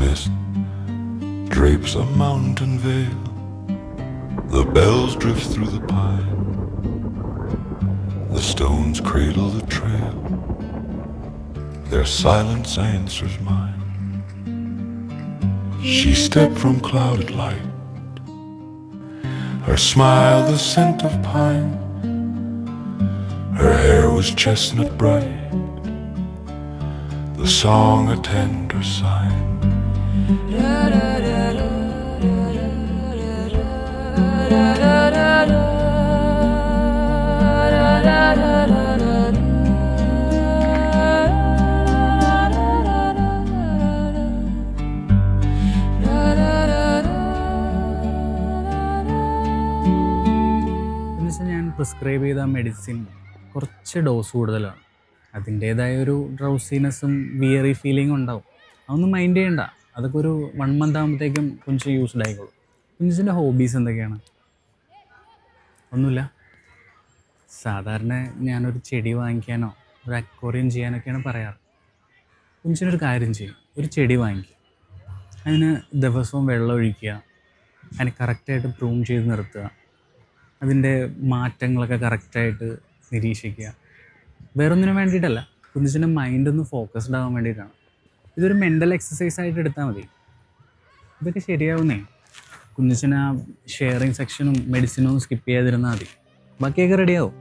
Mist drapes a mountain veil. The bells drift through the pine. The stones cradle the trail. Their silence answers mine. She stepped from clouded light. Her smile the scent of pine. Her hair was chestnut bright. The song a tender sign. ഞാൻ പ്രിസ്ക്രൈബ് ചെയ്ത മെഡിസിൻ കുറച്ച് ഡോസ് കൂടുതലാണ്. അതിൻ്റേതായ ഒരു ഡ്രൗസിനെസ്സും വിയറി ഫീലിംഗും ഉണ്ടാവും. അതൊന്നും മൈൻഡ് ചെയ്യണ്ട. അതൊക്കെ ഒരു 1 month ആകുമ്പോഴത്തേക്കും കുഞ്ച് യൂസ്ഡ് ആയിക്കോളും. കുഞ്ചിൻ്റെ ഹോബീസ് എന്തൊക്കെയാണ്? ഒന്നുമില്ല. സാധാരണ ഞാനൊരു ചെടി വാങ്ങിക്കാനോ ഒരു അക്വേറിയം ചെയ്യാനൊക്കെയാണ് പറയാറ്. കുഞ്ചിനൊരു കാര്യം ചെയ്യും, ഒരു ചെടി വാങ്ങിക്കുക, അതിന് ദിവസവും വെള്ളം ഒഴിക്കുക, അതിന് കറക്റ്റായിട്ട് പ്രൂൺ ചെയ്ത് നിർത്തുക, അതിൻ്റെ മാറ്റങ്ങളൊക്കെ കറക്റ്റായിട്ട് നിരീക്ഷിക്കുക. വേറൊന്നിനും വേണ്ടിയിട്ടല്ല, കുഞ്ചിൻ്റെ മൈൻഡൊന്ന് ഫോക്കസ്ഡ് ആവാൻ വേണ്ടിയിട്ടാണ്. ഇതൊരു മെൻ്റൽ എക്സസൈസ് ആയിട്ട് എടുത്താൽ മതി. ഇതൊക്കെ ശരിയാവുന്നേ. കുഞ്ഞിന് ആ ഷെയറിങ് സെക്ഷനും മെഡിസിനും ഒന്നും സ്കിപ്പ് ചെയ്യാതിരുന്നാൽ മതി. ബാക്കിയൊക്കെ റെഡിയാവും.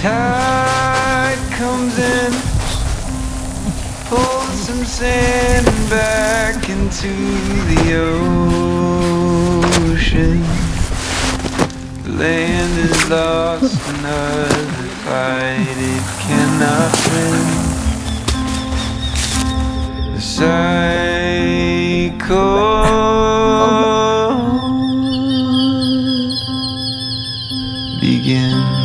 tide comes in, pulls some sand back into the ocean. Land is lost, another fight it cannot win. The cycle begins.